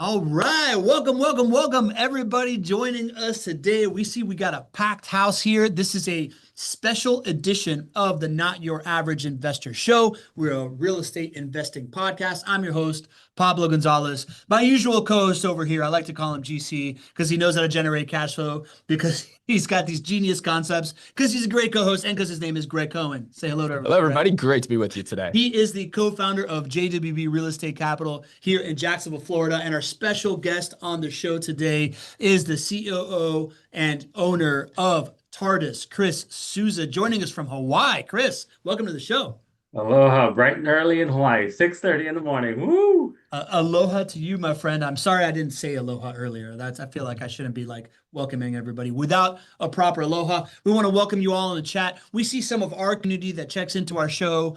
All right, welcome, everybody joining us today. We got a packed house here. This is a special edition of the Not Your Average Investor Show. We're a real estate investing podcast. I'm your host, Pablo Gonzalez. My usual co-host over here, I like to call him GC because he knows how to generate cash flow, because he's got these genius concepts, because he's a great co-host, and because his name is Greg Cohen. Say hello to Hello, everybody, Greg. everybody. Great to be with you today. He is the co-founder of JWB Real Estate Capital here in Jacksonville, Florida. And our special guest on the show today is the COO and owner of Tardus, Chris Souza, joining us from Hawaii. Chris, welcome to the show. Aloha, bright and early in Hawaii, 6:30 in the morning. Woo! Aloha to you, my friend. I'm sorry I didn't say aloha earlier. I feel like I shouldn't be like welcoming everybody without a proper aloha. We want to welcome you all in the chat. We see some of our community that checks into our show,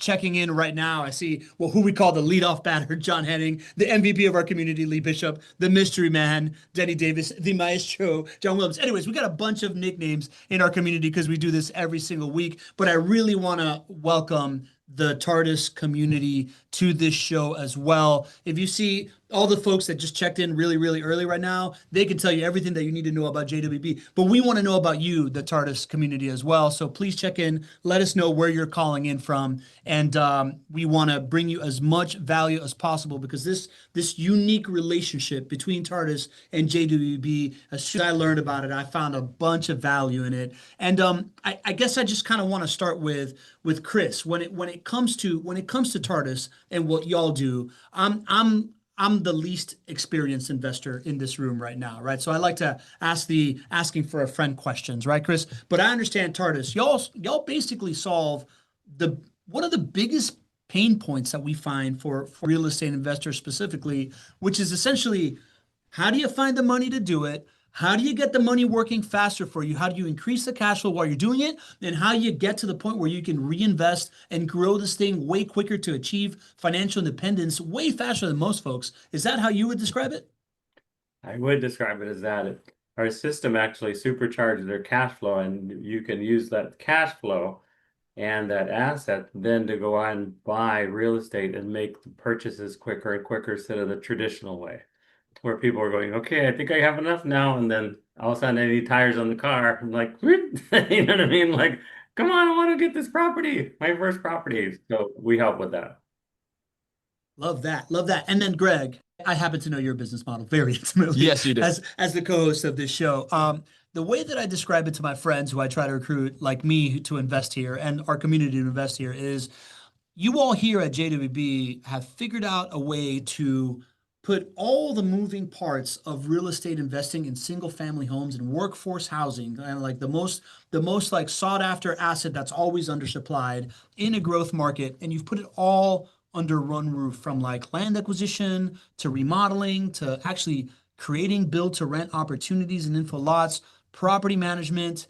checking in right now. I see, who we call the leadoff batter, John Henning, the MVP of our community, Lee Bishop, the mystery man, Denny Davis, the maestro, John Williams. Anyways, we got a bunch of nicknames in our community because we do this every single week, but I really want to welcome the Tardus community to this show as well. If you see all the folks that just checked in really, really early right now, they can tell you everything that you need to know about JWB. But we want to know about you, the Tardus community, as well. So please check in. Let us know where you're calling in from. And we want to bring you as much value as possible, because this unique relationship between Tardus and JWB, as soon as I learned about it, I found a bunch of value in it. And I guess I just kind of want to start with Chris. When it comes to Tardus and what y'all do, I'm the least experienced investor in this room right now, right? So I like to ask the asking for a friend questions, right, Chris? But I understand Tardus, y'all basically solve one of the biggest pain points that we find for real estate investors specifically, which is essentially, how do you find the money to do it? How do you get the money working faster for you? How do you increase the cash flow while you're doing it? And how you get to the point where you can reinvest and grow this thing way quicker to achieve financial independence way faster than most folks. Is that how you would describe it? I would describe it as that. Our system actually supercharges their cash flow, and you can use that cash flow and that asset then to go out and buy real estate and make the purchases quicker and quicker instead of the traditional way, where people are going, okay, I think I have enough now, and then all of a sudden I need tires on the car. I'm like, you know what I mean? Like, come on, I want to get this property, my first property. So we help with that. Love that. Love that. And then Greg, I happen to know your business model very intimately. Yes, you do. As the co-host of this show. The way that I describe it to my friends who I try to recruit, like me, to invest here, and our community to invest here, is you all here at JWB have figured out a way to put all the moving parts of real estate investing in single family homes and workforce housing, and like the most like sought after asset that's always undersupplied in a growth market, and you've put it all under one roof, from like land acquisition to remodeling to actually creating build to rent opportunities and info lots, property management,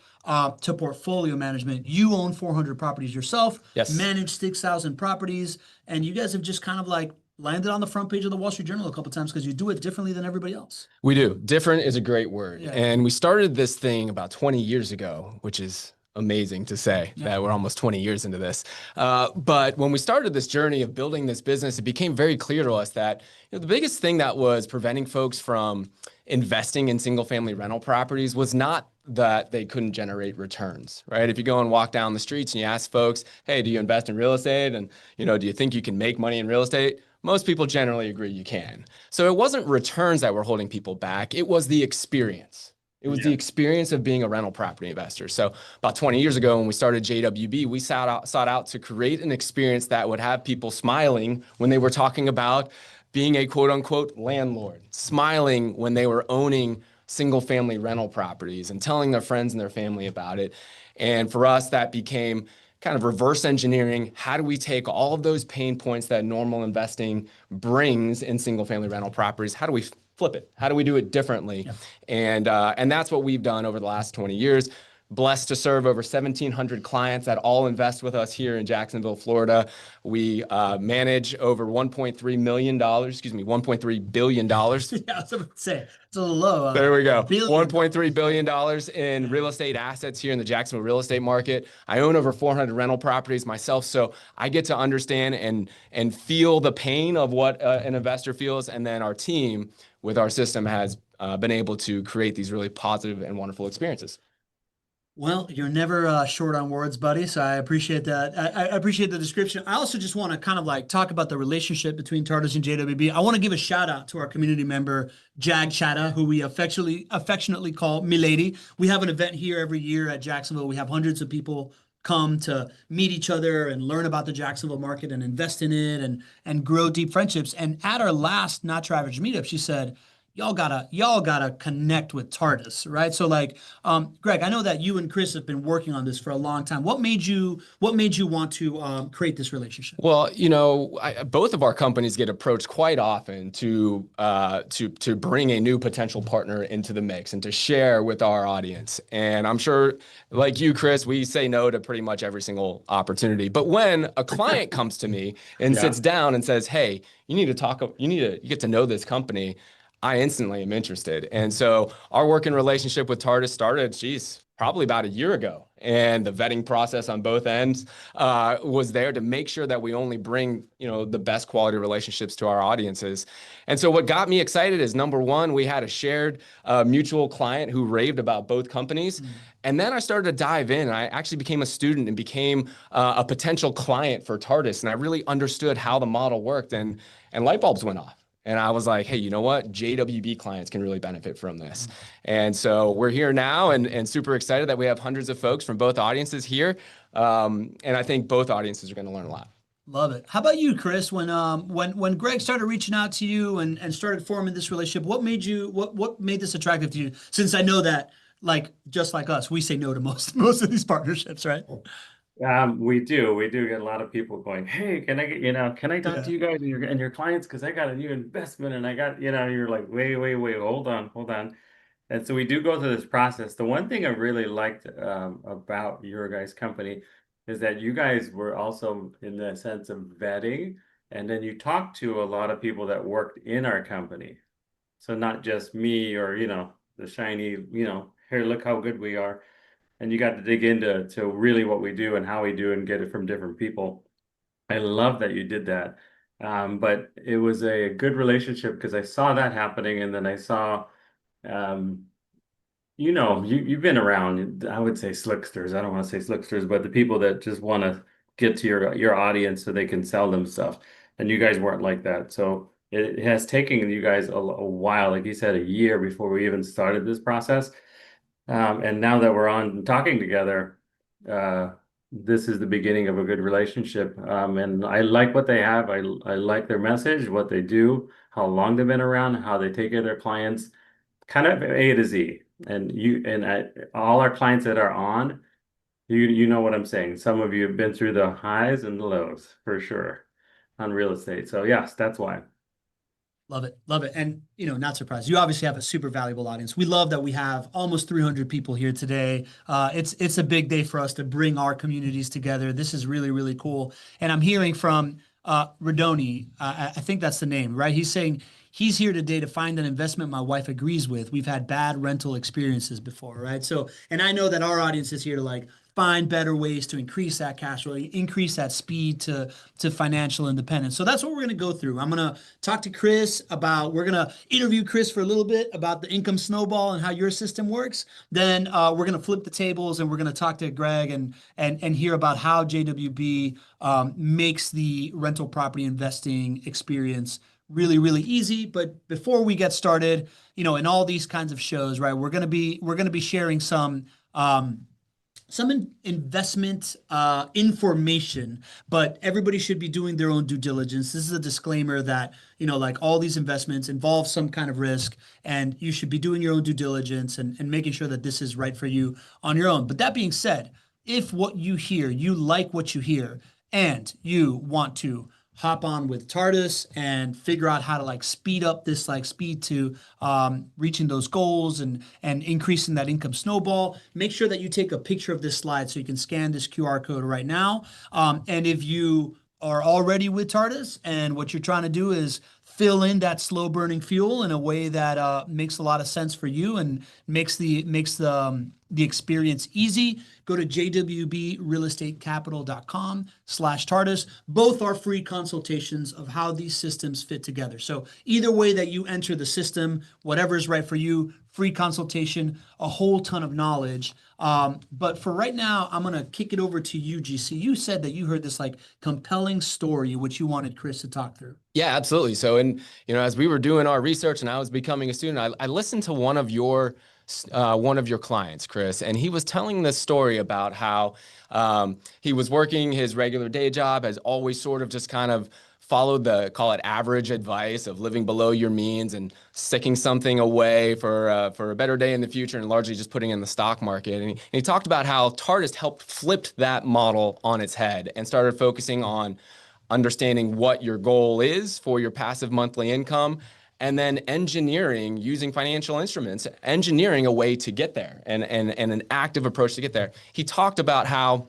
to portfolio management. You own 400 properties yourself. Yes. Manage 6,000 properties, and you guys have just kind of like landed on the front page of the Wall Street Journal a couple of times because you do it differently than everybody else. We do. Different is a great word. Yeah. And we started this thing about 20 years ago, which is amazing to say that we're almost 20 years into this. But when we started this journey of building this business, it became very clear to us that the biggest thing that was preventing folks from investing in single family rental properties was not that they couldn't generate returns, right? If you go and walk down the streets and you ask folks, hey, do you invest in real estate? And, do you think you can make money in real estate? Most people generally agree you can. So it wasn't returns that were holding people back. It was the experience. It was the experience of being a rental property investor. So about 20 years ago, when we started JWB, we sought out to create an experience that would have people smiling when they were talking about being a quote unquote landlord, smiling when they were owning single family rental properties and telling their friends and their family about it. And for us, that became kind of reverse engineering. How do we take all of those pain points that normal investing brings in single family rental properties? How do we flip it? How do we do it differently? Yeah. And that's what we've done over the last 20 years. blessed to serve over 1,700 clients that all invest with us here in Jacksonville, Florida. We manage over $1.3 million, $1.3 billion. Yeah, I was about to say it's a little low. There we go. Billion. $1.3 billion in real estate assets here in the Jacksonville real estate market. I own over 400 rental properties myself, so I get to understand and feel the pain of what an investor feels. And then our team with our system has been able to create these really positive and wonderful experiences. Well, you're never short on words, buddy. So I appreciate that. I appreciate the description. I also just want to kind of like talk about the relationship between Tardus and JWB. I want to give a shout out to our community member, Jag Chatta, who we affectionately call Milady. We have an event here every year at Jacksonville. We have hundreds of people come to meet each other and learn about the Jacksonville market and invest in it and grow deep friendships. And at our last Not Your Average meetup, she said, y'all gotta connect with Tardus, right? So like, Greg, I know that you and Chris have been working on this for a long time. What made you want to create this relationship? Well, both of our companies get approached quite often to bring a new potential partner into the mix and to share with our audience. And I'm sure, like you, Chris, we say no to pretty much every single opportunity. But when a client comes to me and sits down and says, "Hey, you get to know this company," I instantly am interested. And so our working relationship with Tardus started, probably about a year ago. And the vetting process on both ends was there to make sure that we only bring, the best quality relationships to our audiences. And so what got me excited is, number one, we had a shared mutual client who raved about both companies. And then I started to dive in, and I actually became a student and became a potential client for Tardus. And I really understood how the model worked, and light bulbs went off. And I was like, hey, you know what? JWB clients can really benefit from this. And so we're here now and super excited that we have hundreds of folks from both audiences here. And I think both audiences are going to learn a lot. Love it. How about you, Chris? When Greg started reaching out to you and started forming this relationship, what made this attractive to you? Since I know that, just like us, we say no to most of these partnerships, right? We do get a lot of people going, hey, can I talk to you guys and your clients? Cause I got a new investment and I got, you're like, wait, hold on. And so we do go through this process. The one thing I really liked about your guys' company is that you guys were also in the sense of vetting, and then you talked to a lot of people that worked in our company. So not just me or, the shiny, here, look how good we are. And you got to dig into really what we do and how we do and get it from different people. I love that you did that. But it was a good relationship because I saw that happening, and then I saw, you've been around, I would say slicksters. I don't want to say slicksters, but the people that just want to get to your audience so they can sell them stuff. And you guys weren't like that. So it has taken you guys a while, like you said, a year before we even started this process. And now that we're on talking together, this is the beginning of a good relationship. And I like what they have. I like their message, what they do, how long they've been around, how they take care of their clients, kind of A to Z. And all our clients that are on, you know what I'm saying. Some of you have been through the highs and the lows for sure on real estate. So yes, that's why. Love it. Love it. And, not surprised. You obviously have a super valuable audience. We love that we have almost 300 people here today. It's a big day for us to bring our communities together. This is really, really cool. And I'm hearing from Radoni, I think that's the name, right? He's saying he's here today to find an investment my wife agrees with. We've had bad rental experiences before, right? So, and I know that our audience is here to find better ways to increase that cash flow, increase that speed to financial independence. So that's what we're going to go through. I'm going to talk to Chris we're going to interview Chris for a little bit about the income snowball and how your system works. Then we're going to flip the tables and we're going to talk to Greg and hear about how JWB makes the rental property investing experience really, really easy. But before we get started, in all these kinds of shows, right, we're going to be sharing some investment information, but everybody should be doing their own due diligence. This is a disclaimer that, all these investments involve some kind of risk, and you should be doing your own due diligence and making sure that this is right for you on your own. But that being said, if what you hear, you like what you hear, and you want to hop on with Tardus and figure out how to like speed up this like speed to reaching those goals and increasing that income snowball, make sure that you take a picture of this slide so you can scan this QR code right now. And if you are already with Tardus and what you're trying to do is fill in that slow burning fuel in a way that makes a lot of sense for you and makes the experience easy, go to jwbrealestatecapital.com/Tardus. Both are free consultations of how these systems fit together. So either way that you enter the system, whatever is right for you, free consultation, a whole ton of knowledge. But for right now, I'm going to kick it over to you, GC. You said that you heard this like compelling story, which you wanted Chris to talk through. Yeah, absolutely. So, and as we were doing our research and I was becoming a student, I listened to one of your clients, Chris, and he was telling this story about how he was working his regular day job, has always sort of just kind of followed the, call it average advice of living below your means and sticking something away for a better day in the future and largely just putting in the stock market. And he talked about how Tardus helped flip that model on its head and started focusing on understanding what your goal is for your passive monthly income, and then engineering, using financial instruments, engineering a way to get there and an active approach to get there. He talked about how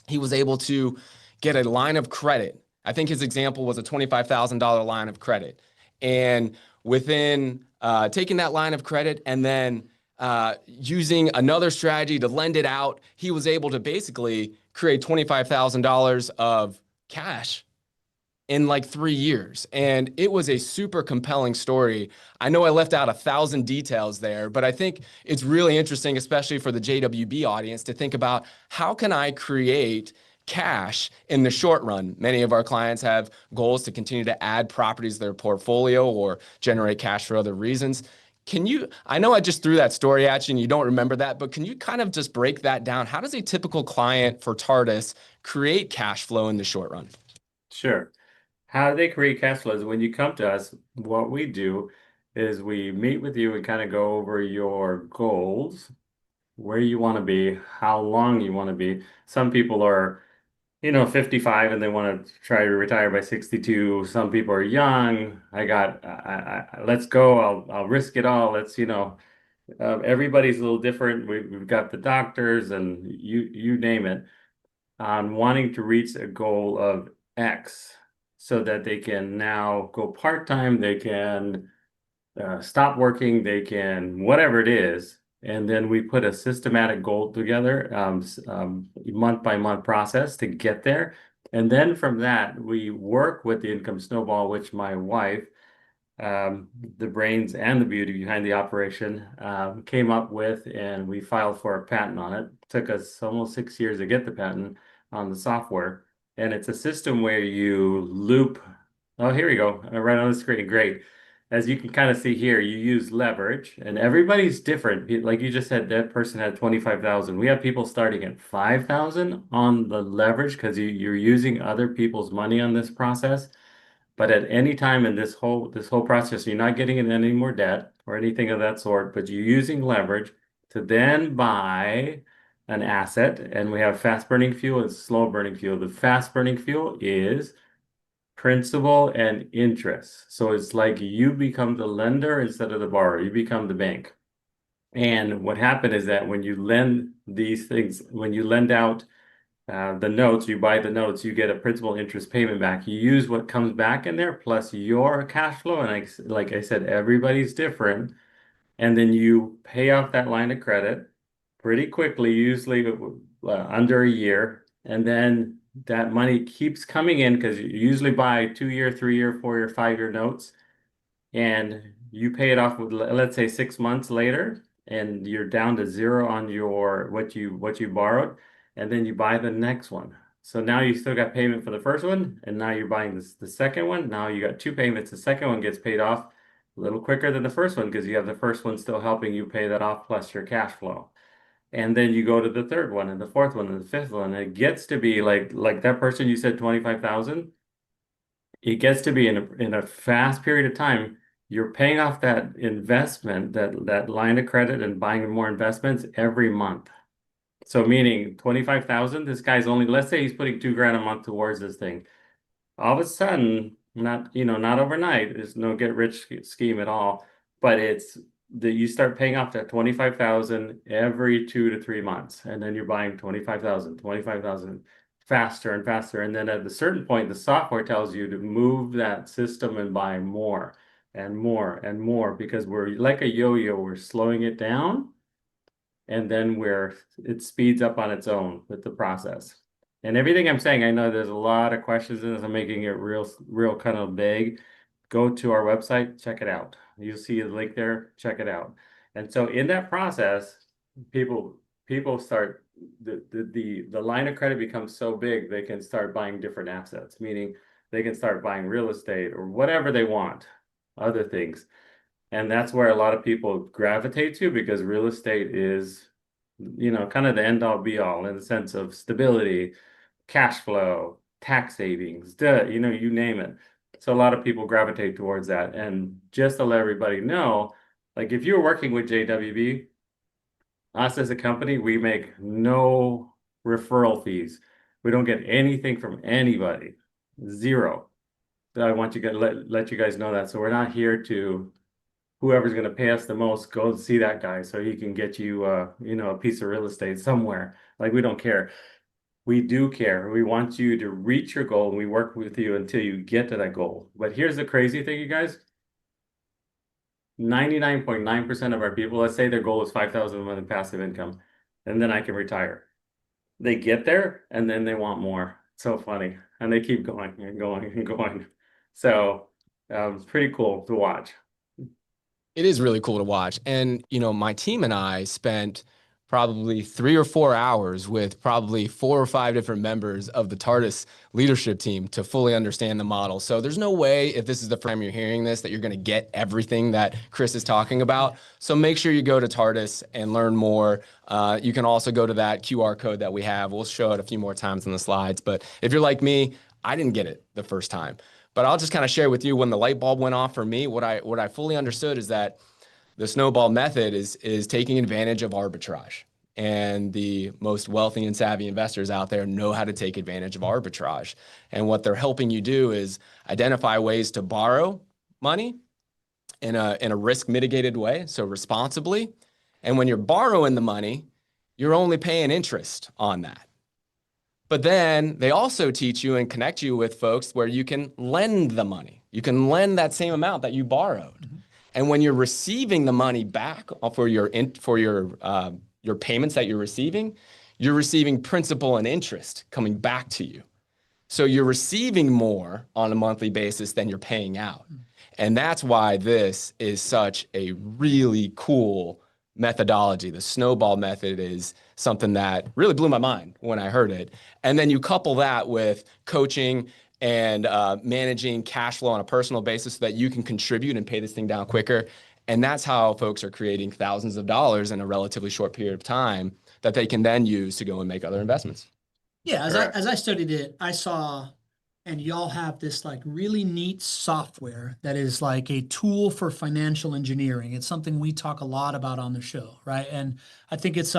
he was able to get a line of credit. I think his example was a $25,000 line of credit. And within taking that line of credit and then using another strategy to lend it out, he was able to basically create $25,000 of cash in like 3 years. And it was a super compelling story. I know I left out 1,000 details there, but I think it's really interesting, especially for the JWB audience, to think about how can I create cash in the short run. Many of our clients have goals to continue to add properties to their portfolio or generate cash for other reasons. I know I just threw that story at you and you don't remember that, but can you kind of just break that down? How does a typical client for Tardus create cash flow in the short run? Sure. How they create cash flows, when you come to us, what we do is we meet with you and kind of go over your goals, where you want to be, how long you want to be. Some people are, 55 and they want to try to retire by 62. Some people are young. Let's go. I'll risk it all. Everybody's a little different. We've got the doctors and you name it on wanting to reach a goal of X so that they can now go part-time, they can stop working, they can whatever it is. And then we put a systematic goal together, month by month process to get there. And then from that, we work with the income snowball, which my wife, the brains and the beauty behind the operation, came up with, and we filed for a patent on it. Took us almost 6 years to get the patent on the software. And it's a system where you loop. Oh, here we go. Right on the screen. Great. As you can kind of see here, you use leverage, and everybody's different. Like you just said, that person had 25,000. We have people starting at 5,000 on the leverage because you're using other people's money on this process. But at any time in this whole process, you're not getting in any more debt or anything of that sort, but you're using leverage to then buy an asset. And we have fast burning fuel and slow burning fuel. The fast burning fuel is principal and interest. So it's like you become the lender instead of the borrower. You become the bank. And what happened is that when you lend these things, when you lend out the notes, you buy the notes, you get a principal interest payment back. You use what comes back in there plus your cash flow. And like I said, everybody's different. And then you pay off that line of credit pretty quickly, usually under a year. And then that money keeps coming in because you usually buy 2-year, 3-year, 4-year, 5-year notes, and you pay it off with, let's say, 6 months later, and you're down to zero on your what you borrowed, and then you buy the next one. So now you still got payment for the first one, and now you're buying the second one. Now you got 2 payments. The second one gets paid off a little quicker than the first one because you have the first one still helping you pay that off plus your cash flow. And then you go to the third one and the fourth one and the fifth one. And it gets to be like that person you said 25,000. It gets to be in a fast period of time, you're paying off that investment, that line of credit, and buying more investments every month. So meaning 25,000, this guy's only, let's say he's putting $2,000 a month towards this thing. all of a sudden, not overnight, there's no get rich scheme at all, but it's that you start paying off that 25,000 every 2 to 3 months, and then you're buying 25,000 faster and faster. And then at a certain point, the software tells you to move that system and buy more and more and more because we're like a yo-yo, we're slowing it down and then it speeds up on its own with the process. And everything I'm saying, I know there's a lot of questions in this. I'm making it real kind of vague. Go to our website, check it out. You'll see a link there, check it out. And so in that process, people start the line of credit becomes so big they can start buying different assets, meaning they can start buying real estate or whatever they want, other things. And that's where a lot of people gravitate to because real estate is, kind of the end all be all in the sense of stability, cash flow, tax savings, you name it. So a lot of people gravitate towards that. And just to let everybody know, like if you're working with JWB, us as a company, we make no referral fees. We don't get anything from anybody, zero. So I want you to let you guys know that. So we're not here to whoever's going to pay us the most, go see that guy so he can get you, a piece of real estate somewhere. Like we don't care. We do care. We want you to reach your goal and we work with you until you get to that goal. But here's the crazy thing, you guys. 99.9% of our people, let's say their goal is 5,000 a month in passive income, and then I can retire. They get there and then they want more. It's so funny. And they keep going and going and going. So it's pretty cool to watch. It is really cool to watch. And, my team and I spent probably 3 or 4 hours with probably 4 or 5 different members of the Tardus leadership team to fully understand the model. So there's no way, if this is the first time you're hearing this, that you're going to get everything that Chris is talking about. So make sure you go to Tardus and learn more. You can also go to that QR code that we have. We'll show it a few more times in the slides. But if you're like me, I didn't get it the first time. But I'll just kind of share with you when the light bulb went off for me, what I fully understood is that the snowball method is taking advantage of arbitrage. And the most wealthy and savvy investors out there know how to take advantage of arbitrage. And what they're helping you do is identify ways to borrow money in a risk mitigated way, so responsibly. And when you're borrowing the money, you're only paying interest on that. But then they also teach you and connect you with folks where you can lend the money. You can lend that same amount that you borrowed. Mm-hmm. And when you're receiving the money back for your payments that you're receiving principal and interest coming back to you. So you're receiving more on a monthly basis than you're paying out. Mm-hmm. And that's why this is such a really cool methodology. The snowball method is something that really blew my mind when I heard it. And then you couple that with coaching and managing cash flow on a personal basis so that you can contribute and pay this thing down quicker. And that's how folks are creating thousands of dollars in a relatively short period of time that they can then use to go and make other investments. Yeah, as I studied it, I saw, and y'all have this like really neat software that is like a tool for financial engineering. It's something we talk a lot about on the show, right? And I think it's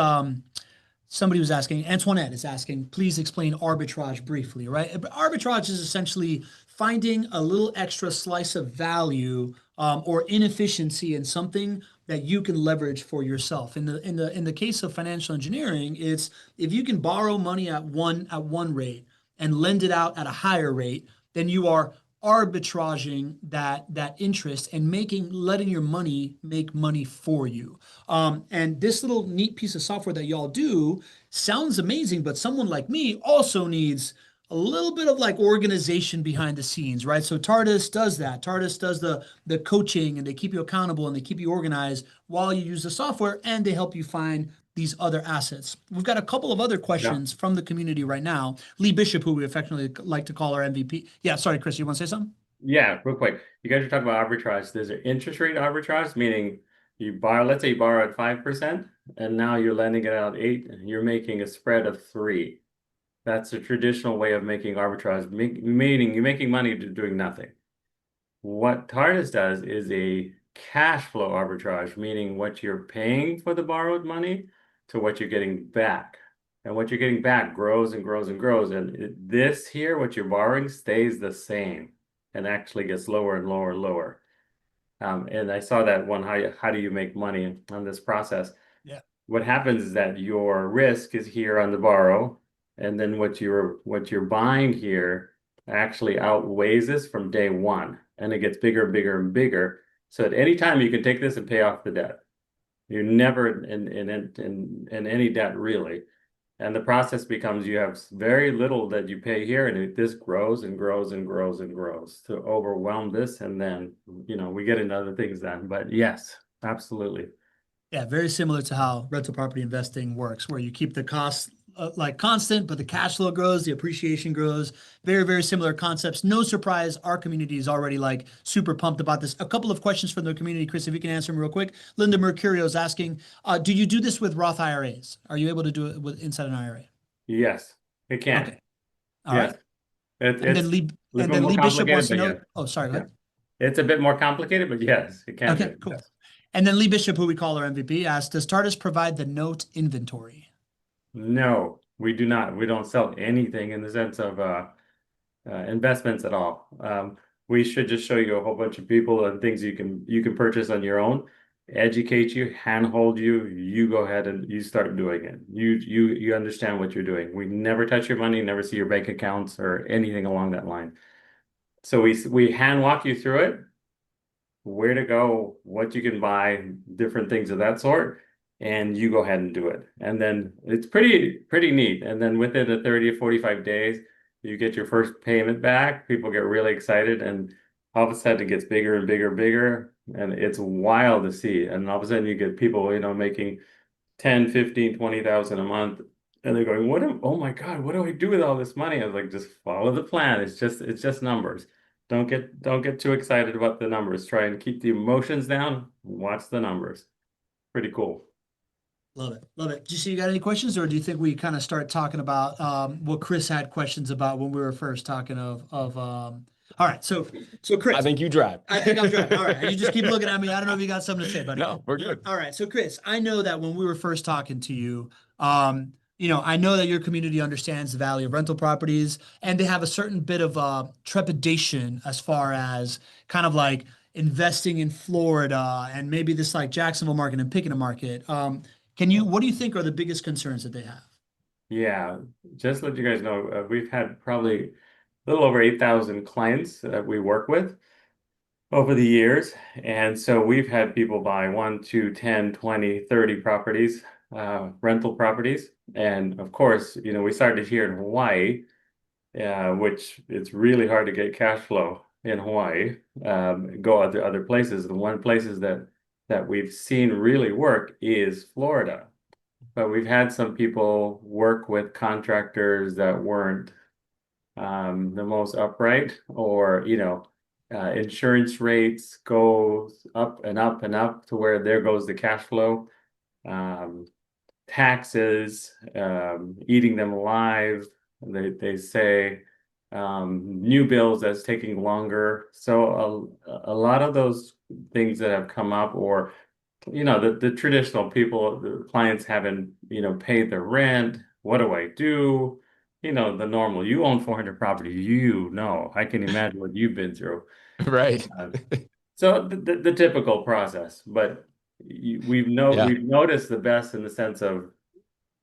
somebody was asking, Antoinette is asking, please explain arbitrage briefly, right? Arbitrage is essentially finding a little extra slice of value or inefficiency in something that you can leverage for yourself. In the case of financial engineering, it's if you can borrow money at one rate and lend it out at a higher rate, then you are arbitraging that interest and letting your money make money for you. And this little neat piece of software that y'all do sounds amazing, but someone like me also needs a little bit of like organization behind the scenes, right? So Tardus does that. Tardus does the coaching, and they keep you accountable and they keep you organized while you use the software, and they help you find these other assets. We've got a couple of other questions from the community right now. Lee Bishop, who we affectionately like to call our MVP. Yeah, sorry, Chris, you want to say something? Yeah, real quick. You guys are talking about arbitrage. There's an interest rate arbitrage, meaning let's say you borrow at 5%, and now you're lending it out 8, and you're making a spread of 3. That's a traditional way of making arbitrage, meaning you're making money doing nothing. What Tardus does is a cash flow arbitrage, meaning what you're paying for the borrowed money to what you're getting back. and what you're getting back grows and grows and grows. And this here, what you're borrowing, stays the same and actually gets lower and lower and lower. And I saw that one, how do you make money on this process? Yeah. What happens is that your risk is here on the borrow, and then what you're buying here actually outweighs this from day one, and it gets bigger and bigger and bigger. So at any time you can take this and pay off the debt. You're never in any debt really. And the process becomes you have very little that you pay here, and this grows and grows and grows and grows to overwhelm this. And then, we get into other things then. But yes, absolutely. Yeah, very similar to how rental property investing works, where you keep the costs like constant, but the cash flow grows, the appreciation grows. Very, very similar concepts. No surprise, our community is already like super pumped about this. A couple of questions from the community, Chris, if you can answer them real quick. Linda Mercurio is asking, do you do this with Roth IRAs? Are you able to do it inside an IRA? Yes, it can. Okay. All Yes. right. And then Lee Bishop wants to know. Oh, sorry. Go ahead. It's a bit more complicated, but yes, it can. Okay, cool. And then Lee Bishop, who we call our MVP, asked, does Tardus provide the note inventory? No, we do not. We don't sell anything in the sense of investments at all. We should just show you a whole bunch of people and things you can purchase on your own, educate you, handhold you. You go ahead and you start doing it. You understand what you're doing. We never touch your money, never see your bank accounts or anything along that line. So we hand walk you through it, where to go, what you can buy, different things of that sort, and you go ahead and do it. And then it's pretty neat. And then within the 30 to 45 days, you get your first payment back. People get really excited, and all of a sudden it gets bigger and bigger and bigger, and it's wild to see. And all of a sudden you get people, making 10, 15, 20,000 a month, and they're going, oh my God, what do I do with all this money? I was like, just follow the plan. It's just numbers. Don't get too excited about the numbers. Try and keep the emotions down. Watch the numbers. Pretty cool. Love it. Love it. Do you see you got any questions, or do you think we kind of start talking about what Chris had questions about when we were first talking of all right. So Chris. I think you drive. I think I'm driving. All right. You just keep looking at me. I don't know if you got something to say, buddy. No, we're good. All right. So Chris, I know that when we were first talking to you, I know that your community understands the value of rental properties, and they have a certain bit of trepidation as far as kind of like investing in Florida and maybe this like Jacksonville market and picking a market. What do you think are the biggest concerns that they have? Yeah, just to let you guys know, we've had probably a little over 8,000 clients that we work with over the years. And so we've had people buy 1, 2, 10, 20, 30 properties, rental properties. And of course, we started here in Hawaii, which it's really hard to get cash flow in Hawaii, go out to other places. The one places that we've seen really work is Florida. But we've had some people work with contractors that weren't the most upright, or insurance rates go up and up and up to where there goes the cash flow. Taxes, eating them alive. They say new bills that's taking longer. So a lot of those things that have come up, or the traditional people, the clients haven't paid their rent. What do I do? The normal. You own 400 property. I can imagine what you've been through. Right. So the typical process, but we've noticed the best in the sense of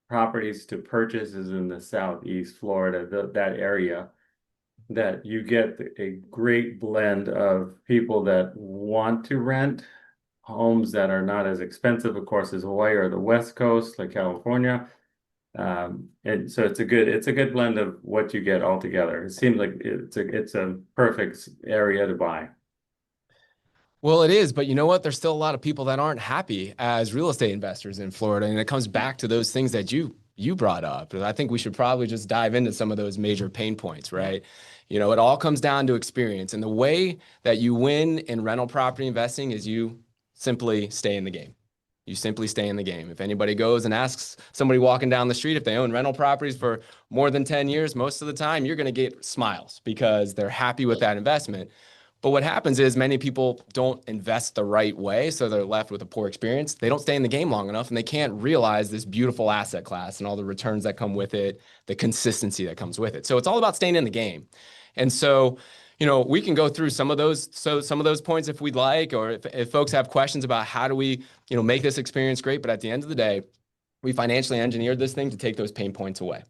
properties to purchase is in the Southeast Florida, that area, that you get a great blend of people that want to rent homes that are not as expensive, of course, as Hawaii or the West Coast, like California. And so it's a good blend of what you get all together. It seems like it's a perfect area to buy. Well, it is, but you know what? There's still a lot of people that aren't happy as real estate investors in Florida, and it comes back to those things that you brought up. And I think we should probably just dive into some of those major pain points, right? It all comes down to experience, and the way that you win in rental property investing is you simply stay in the game. You simply stay in the game. If anybody goes and asks somebody walking down the street if they own rental properties for more than 10 years, most of the time you're going to get smiles because they're happy with that investment. But what happens is many people don't invest the right way, so they're left with a poor experience. They don't stay in the game long enough, and they can't realize this beautiful asset class and all the returns that come with it, the consistency that comes with it. So it's all about staying in the game. And so, we can go through some of those points if we'd like, or if folks have questions about how do we, make this experience great. But at the end of the day, we financially engineered this thing to take those pain points away.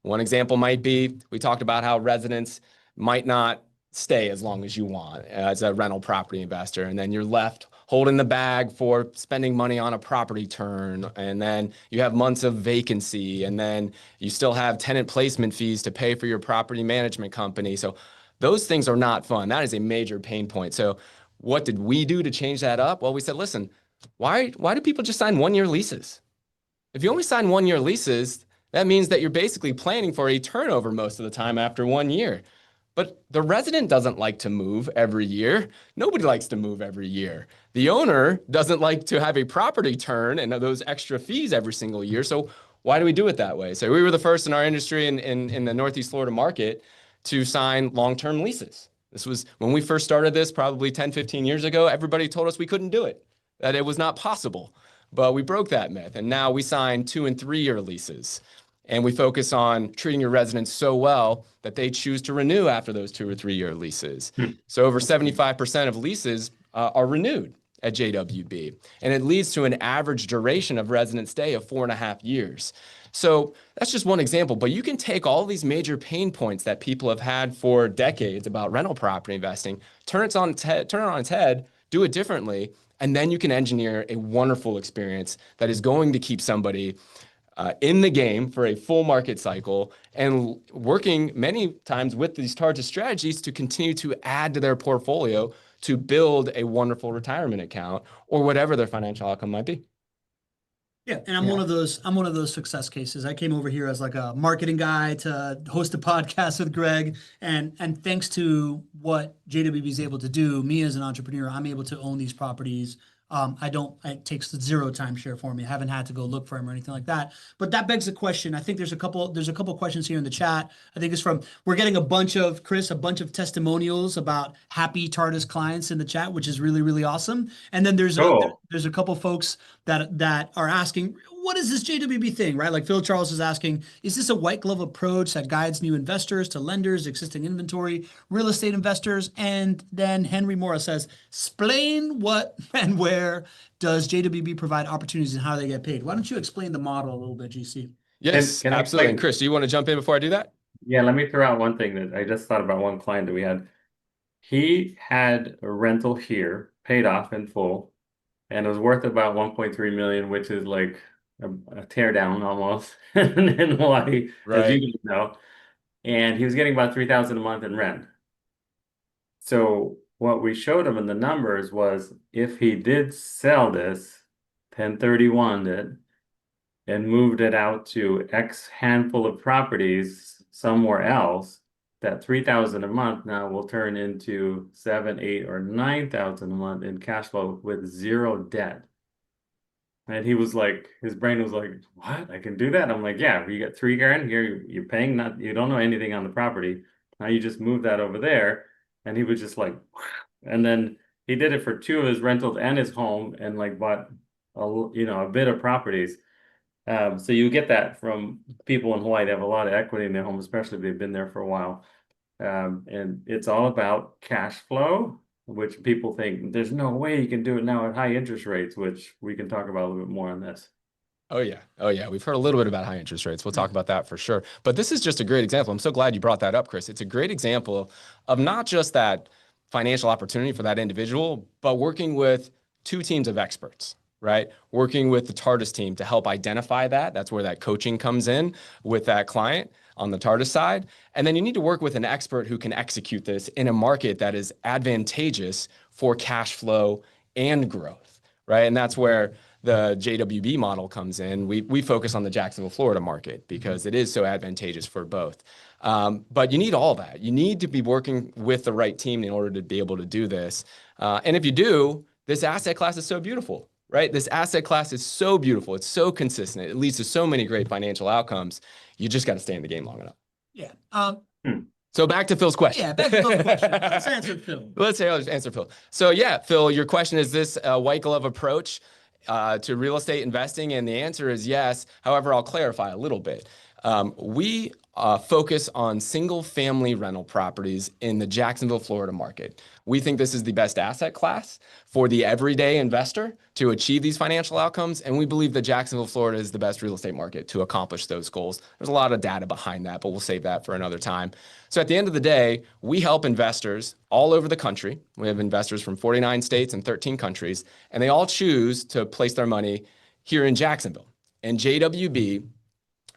One example might be, we talked about how residents might not stay as long as you want as a rental property investor. And then you're left holding the bag for spending money on a property turn. And then you have months of vacancy. And then you still have tenant placement fees to pay for your property management company. So those things are not fun. That is a major pain point. So what did we do to change that up? Well, we said, listen, why do people just sign 1-year leases? If you only sign 1-year leases, that means that you're basically planning for a turnover most of the time after 1 year. But the resident doesn't like to move every year. Nobody likes to move every year. The owner doesn't like to have a property turn and those extra fees every single year. So why do we do it that way? So we were the first in our industry in the Northeast Florida market to sign long-term leases. This was when we first started this probably 10, 15 years ago. Everybody told us we couldn't do it, that it was not possible. But we broke that myth. And now we sign 2- and 3-year leases. And we focus on treating your residents so well that they choose to renew after those 2- or 3-year leases. So over 75% of leases are renewed at JWB. And it leads to an average duration of resident stay of 4.5 years. So that's just one example. But you can take all these major pain points that people have had for decades about rental property investing, turn it on its head, do it differently, and then you can engineer a wonderful experience that is going to keep somebody in the game for a full market cycle and working many times with these Tardus strategies to continue to add to their portfolio to build a wonderful retirement account or whatever their financial outcome might be. Yeah, and I'm one of those success cases. I came over here as like a marketing guy to host a podcast with Greg, and thanks to what JWB is able to do, me as an entrepreneur, I'm able to own these properties. It takes 0 timeshare for me. I haven't had to go look for them or anything like that. But that begs the question. I think there's a couple questions here in the chat. I think it's we're getting a bunch of testimonials about happy Tardus clients in the chat, which is really, really awesome. And then there's a couple folks that are asking, what is this JWB thing, right? Like Phil Charles is asking, is this a white glove approach that guides new investors to lenders, existing inventory, real estate investors? And then Henry Mora says, explain what and where does JWB provide opportunities and how they get paid? Why don't you explain the model a little bit, GC? Yes, Can I absolutely. And Chris, do you want to jump in before I do that? Yeah, let me throw out one thing that I just thought about. One client that we had. He had a rental here, paid off in full, and it was worth about 1.3 million, which is like a tear down almost in Hawaii, as you know. And he was getting about 3,000 a month in rent. So what we showed him in the numbers was if he did sell this, 1031 it, and moved it out to X handful of properties somewhere else, that 3,000 a month now will turn into 7, 8, or 9,000 a month in cash flow with 0 debt. And he was like, his brain was like, what? I can do that? I'm like, yeah, you get $3,000 here, you're paying you don't know anything on the property. Now you just move that over there. And he was just like, wow. And then he did it for 2 of his rentals and his home and like bought a bit of properties. So you get that from people in Hawaii. They have a lot of equity in their home, especially if they've been there for a while. And it's all about cash flow, which people think there's no way you can do it now at high interest rates, which we can talk about a little bit more on this. Oh yeah. We've heard a little bit about high interest rates. We'll talk about that for sure. But this is just a great example. I'm so glad you brought that up, Chris. It's a great example of not just that financial opportunity for that individual, but working with 2 teams of experts, right? Working with the Tardus team to help identify that. That's where that coaching comes in with that client on the Tardus side. And then you need to work with an expert who can execute this in a market that is advantageous for cash flow and growth, right? And that's where the JWB model comes in. We focus on the Jacksonville, Florida market because it is so advantageous for both. But you need all that. You need to be working with the right team in order to be able to do this. And if you do, this asset class is so beautiful, right? This asset class is so beautiful. It's so consistent. It leads to so many great financial outcomes. You just got to stay in the game long enough. Yeah. So back to Phil's question. Yeah, back to Phil's question. Let's answer Phil. Let's answer Phil. So yeah, Phil, your question is this a white glove approach to real estate investing? And the answer is yes. However, I'll clarify a little bit. We focus on single family rental properties in the Jacksonville, Florida market. We think this is the best asset class for the everyday investor to achieve these financial outcomes. And we believe that Jacksonville, Florida is the best real estate market to accomplish those goals. There's a lot of data behind that, but we'll save that for another time. So at the end of the day, we help investors all over the country. We have investors from 49 states and 13 countries, and they all choose to place their money here in Jacksonville. And JWB,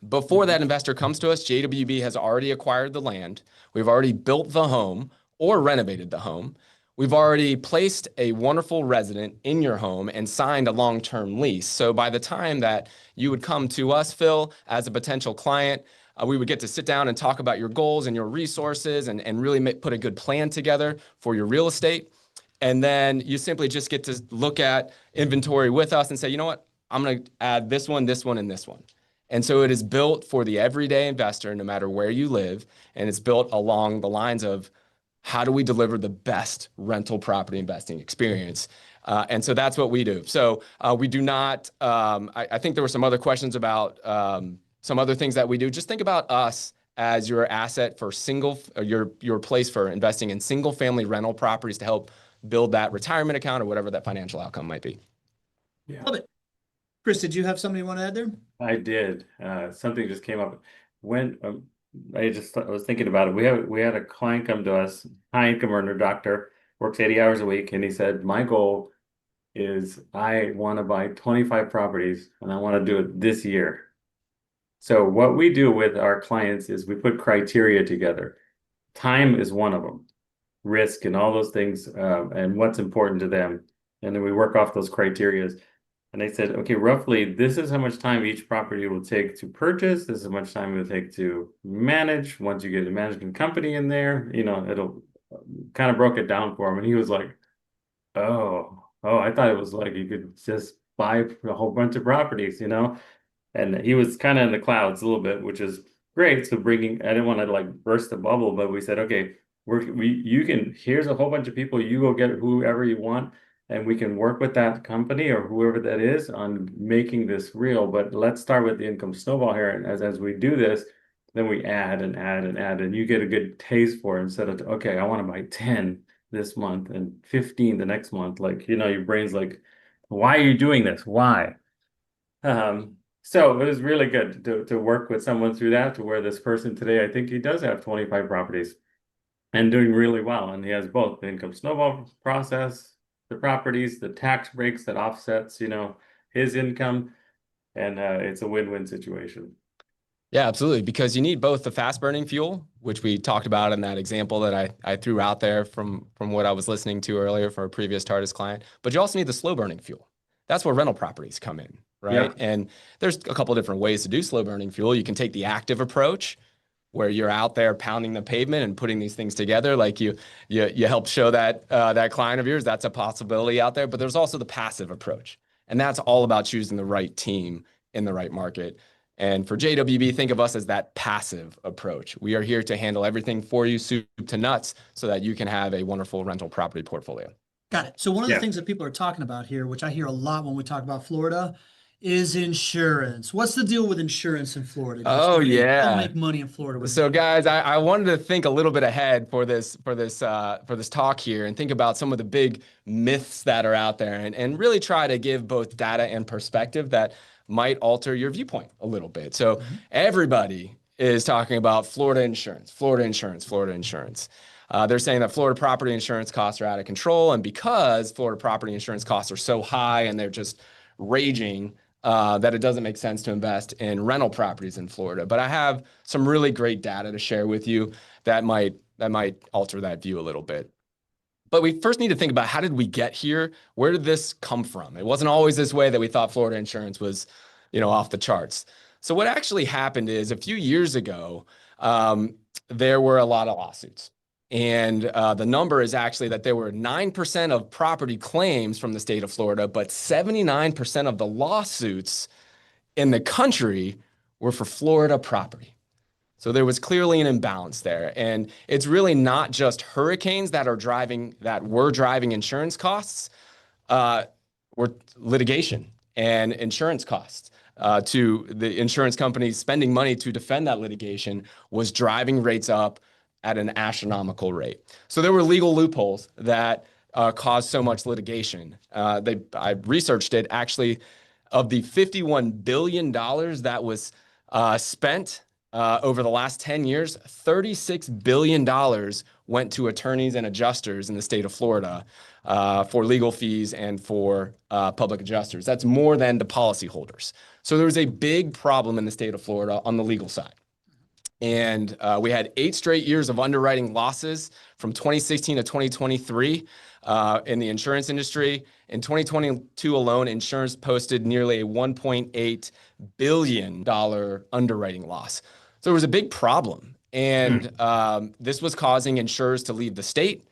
before that investor comes to us, JWB has already acquired the land. We've already built the home or renovated the home. We've already placed a wonderful resident in your home and signed a long-term lease. So by the time that you would come to us, Phil, as a potential client, we would get to sit down and talk about your goals and your resources and really put a good plan together for your real estate. And then you simply just get to look at inventory with us and say, you know what, I'm going to add this one, and this one. And so it is built for the everyday investor, no matter where you live. And it's built along the lines of how do we deliver the best rental property investing experience? And so that's what we do. So we do not, I think there were some other questions about some other things that we do. Just think about us as your asset for your place for investing in single family rental properties to help build that retirement account or whatever that financial outcome might be. Yeah. Love it. Chris, did you have something you want to add there? I did. Something just came up when I was thinking about it. We had a client come to us, high income earner, doctor, works 80 hours a week, and he said, "My goal is I want to buy 25 properties, and I want to do it this year." So what we do with our clients is we put criteria together. Time is one of them, risk and all those things, and what's important to them, and then we work off those criterias. And they said, okay, roughly, this is how much time each property will take to purchase. This is how much time it will take to manage. Once you get a management company in there, it'll kind of broke it down for him. And he was like, oh, I thought it was like you could just buy a whole bunch of properties, And he was kind of in the clouds a little bit, which is great. So I didn't want to like burst the bubble, but we said, okay, here's a whole bunch of people. You go get whoever you want. And we can work with that company or whoever that is on making this real. But let's start with the income snowball here. And as we do this, then we add and add and add. And you get a good taste for it instead of, okay, I want to buy 10 this month and 15 the next month. Like, your brain's like, why are you doing this? Why? So it was really good to work with someone through that, to where this person today, I think he does have 25 properties and doing really well. And he has both the income snowball process, the properties, the tax breaks that offsets, his income, and it's a win-win situation. Yeah, absolutely. Because you need both the fast burning fuel, which we talked about in that example that I threw out there from what I was listening to earlier for a previous Tardus client, but you also need the slow burning fuel. That's where rental properties come in, right? Yeah. And there's a couple of different ways to do slow burning fuel. You can take the active approach, where you're out there pounding the pavement and putting these things together, like you help show that that client of yours. That's a possibility out there. But there's also the passive approach, and that's all about choosing the right team in the right market. And for JWB, think of us as that passive approach. We are here to handle everything for you, soup to nuts, so that you can have a wonderful rental property portfolio. Got it. So one of the things that people are talking about here, which I hear a lot when we talk about Florida, is insurance. What's the deal with insurance in Florida? Oh, yeah. Don't make money in Florida. So guys, I wanted to think a little bit ahead for this talk here and think about some of the big myths that are out there and really try to give both data and perspective that might alter your viewpoint a little bit. So everybody is talking about Florida insurance, Florida insurance, Florida insurance. They're saying that Florida property insurance costs are out of control. And because Florida property insurance costs are so high and they're just raging, that it doesn't make sense to invest in rental properties in Florida. But I have some really great data to share with you that might alter that view a little bit. But we first need to think about, how did we get here? Where did this come from? It wasn't always this way that we thought Florida insurance was, off the charts. So what actually happened is, a few years ago, there were a lot of lawsuits. And the number is actually that there were 9% of property claims from the state of Florida, but 79% of the lawsuits in the country were for Florida property. So there was clearly an imbalance there. And it's really not just hurricanes that were driving insurance costs, were litigation and insurance costs. To the insurance companies spending money to defend that litigation was driving rates up at an astronomical rate. So there were legal loopholes that caused so much litigation. I researched it. Actually, of the $51 billion that was spent over the last 10 years, $36 billion went to attorneys and adjusters in the state of Florida for legal fees and for public adjusters. That's more than the policyholders. So there was a big problem in the state of Florida on the legal side. And we had 8 straight years of underwriting losses from 2016 to 2023 in the insurance industry. In 2022 alone, insurance posted nearly a $1.8 billion underwriting loss. So it was a big problem. And this was causing insurers to leave the state.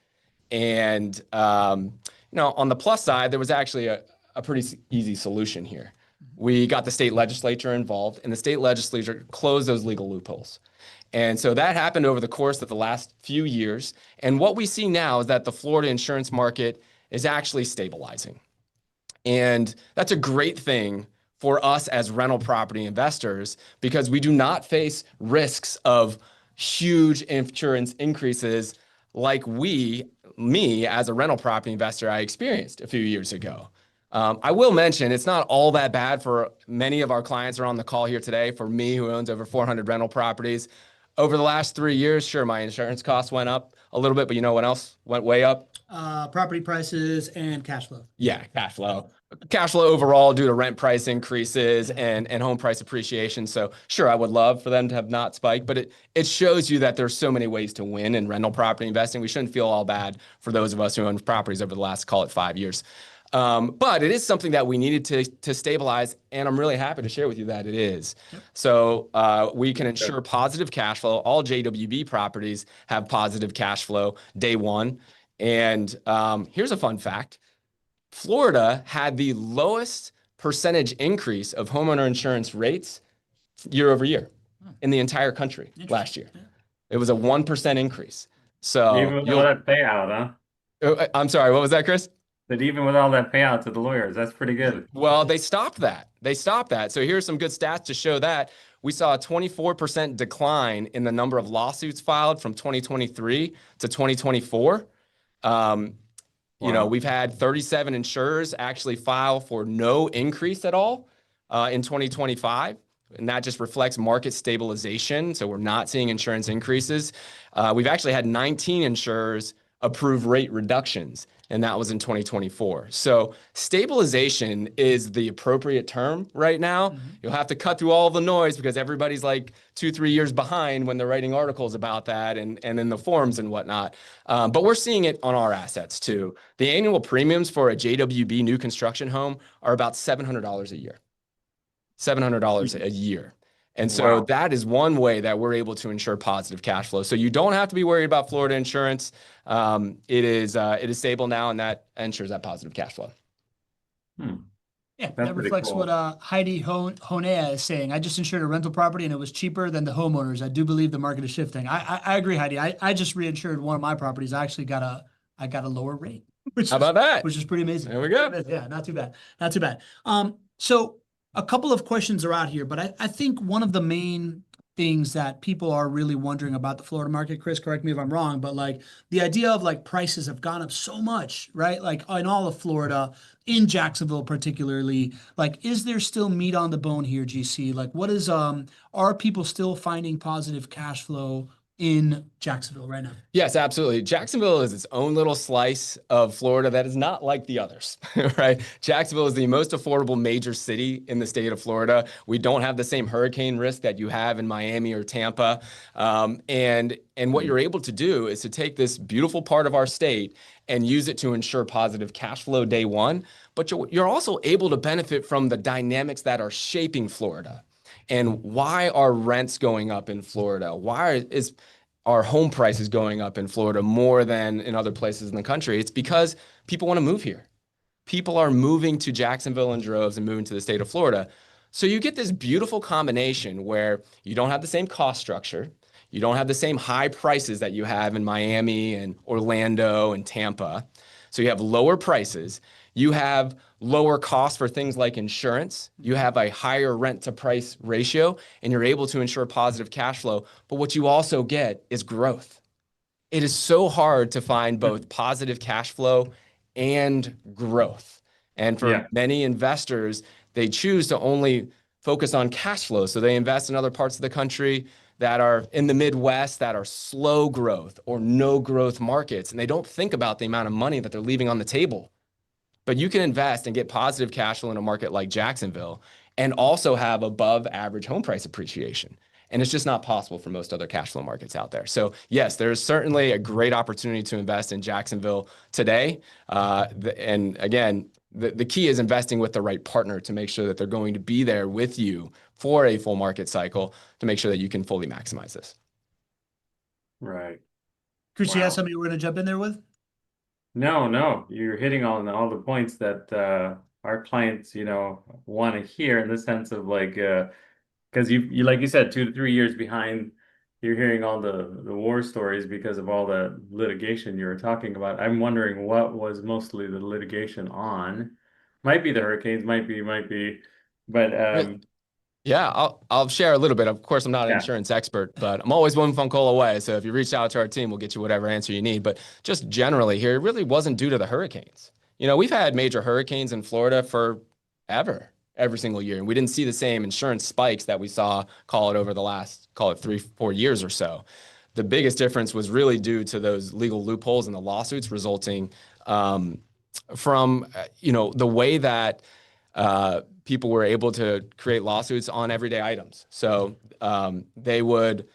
And, on the plus side, there was actually a pretty easy solution here. We got the state legislature involved, and the state legislature closed those legal loopholes. And so that happened over the course of the last few years. And what we see now is that the Florida insurance market is actually stabilizing. And that's a great thing for us as rental property investors because we do not face risks of huge insurance increases like me as a rental property investor, I experienced a few years ago. I will mention it's not all that bad for many of our clients who are on the call here today. For me, who owns over 400 rental properties, over the last 3 years, sure, my insurance costs went up a little bit, but you know what else went way up? Property prices and cash flow. Yeah, cash flow. Cash flow overall due to rent price increases and home price appreciation. So sure, I would love for them to have not spiked, but it shows you that there's so many ways to win in rental property investing. We shouldn't feel all bad for those of us who own properties over the last, call it 5 years. But it is something that we needed to stabilize, and I'm really happy to share with you that it is. Yep. So we can ensure positive cash flow. All JWB properties have positive cash flow day one. And here's a fun fact. Florida had the lowest percentage increase of homeowner insurance rates year over year in the entire country last year. Yeah. It was a 1% increase. So even with all that payout, huh? I'm sorry, what was that, Chris? But even with all that payout to the lawyers, that's pretty good. Well, they stopped that. So here's some good stats to show that. We saw a 24% decline in the number of lawsuits filed from 2023 to 2024. Wow. We've had 37 insurers actually file for no increase at all in 2025. And that just reflects market stabilization. So we're not seeing insurance increases. We've actually had 19 insurers approve rate reductions, and that was in 2024. So stabilization is the appropriate term right now. Mm-hmm. You'll have to cut through all the noise because everybody's like 2-3 years behind when they're writing articles about that and in the forums and whatnot. But we're seeing it on our assets too. The annual premiums for a JWB new construction home are about $700 a year. $700 a year. And so that is one way that we're able to ensure positive cash flow. So you don't have to be worried about Florida insurance. It is stable now, and that ensures that positive cash flow. Yeah, that reflects cool. What Heidi Honea is saying. I just insured a rental property, and it was cheaper than the homeowners. I do believe the market is shifting. I agree, Heidi. I just reinsured one of my properties. I actually got a lower rate. How about that? Which is pretty amazing. There we go. Yeah, not too bad. Not too bad. So a couple of questions are out here, but I think one of the main things that people are really wondering about the Florida market, Chris, correct me if I'm wrong, but like the idea of like prices have gone up so much, right? Like in all of Florida, in Jacksonville particularly, like is there still meat on the bone here, GC? Like what is, are people still finding positive cash flow in Jacksonville right now? Yes, absolutely. Jacksonville is its own little slice of Florida that is not like the others, right? Jacksonville is the most affordable major city in the state of Florida. We don't have the same hurricane risk that you have in Miami or Tampa. And what you're able to do is to take this beautiful part of our state and use it to ensure positive cash flow day one. But you're also able to benefit from the dynamics that are shaping Florida. And why are rents going up in Florida? Why is our home prices going up in Florida more than in other places in the country? It's because people want to move here. People are moving to Jacksonville in droves and moving to the state of Florida. So you get this beautiful combination where you don't have the same cost structure. You don't have the same high prices that you have in Miami and Orlando and Tampa. So you have lower prices. You have lower costs for things like insurance. You have a higher rent to price ratio, and you're able to ensure positive cash flow. But what you also get is growth. It is so hard to find both positive cash flow and growth. And for many investors, they choose to only focus on cash flow. So they invest in other parts of the country that are in the Midwest that are slow growth or no growth markets. And they don't think about the amount of money that they're leaving on the table. But you can invest and get positive cash flow in a market like Jacksonville and also have above average home price appreciation. And it's just not possible for most other cash flow markets out there. So yes, there's certainly a great opportunity to invest in Jacksonville today. And again, the key is investing with the right partner to make sure that they're going to be there with you for a full market cycle to make sure that you can fully maximize this. Right. Chris, you have something you were going to jump in there with? No, you're hitting on all the points that our clients, want to hear in the sense of like, because you like you said, 2 to 3 years behind. You're hearing all the war stories because of all the litigation you were talking about. I'm wondering what was mostly the litigation on. Might be the hurricanes, might be, but Yeah, I'll share a little bit. Of course, I'm not an yeah. insurance expert, but I'm always one phone call away. So if you reach out to our team, we'll get you whatever answer you need. But just generally here, it really wasn't due to the hurricanes. We've had major hurricanes in Florida forever, every single year. And we didn't see the same insurance spikes that we saw, over the last, 3-4 years or so. The biggest difference was really due to those legal loopholes and the lawsuits resulting from, the way that people were able to create lawsuits on everyday items. So they would,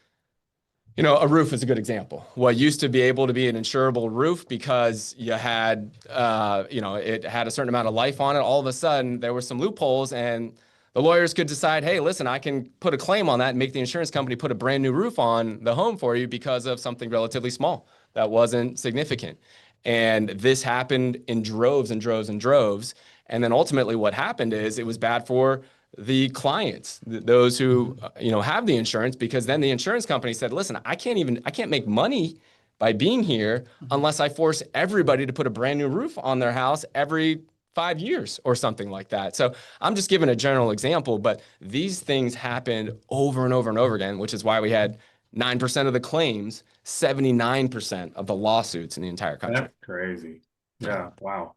a roof is a good example. What used to be able to be an insurable roof because you had, it had a certain amount of life on it. All of a sudden, there were some loopholes, and the lawyers could decide, hey, listen, I can put a claim on that and make the insurance company put a brand new roof on the home for you because of something relatively small that wasn't significant. And this happened in droves and droves and droves. And then ultimately what happened is it was bad for the clients, those who, have the insurance, because then the insurance company said, listen, I can't make money by being here unless I force everybody to put a brand new roof on their house every 5 years or something like that. So I'm just giving a general example, but these things happened over and over and over again, which is why we had 9% of the claims, 79% of the lawsuits in the entire country. That's crazy. Yeah, wow.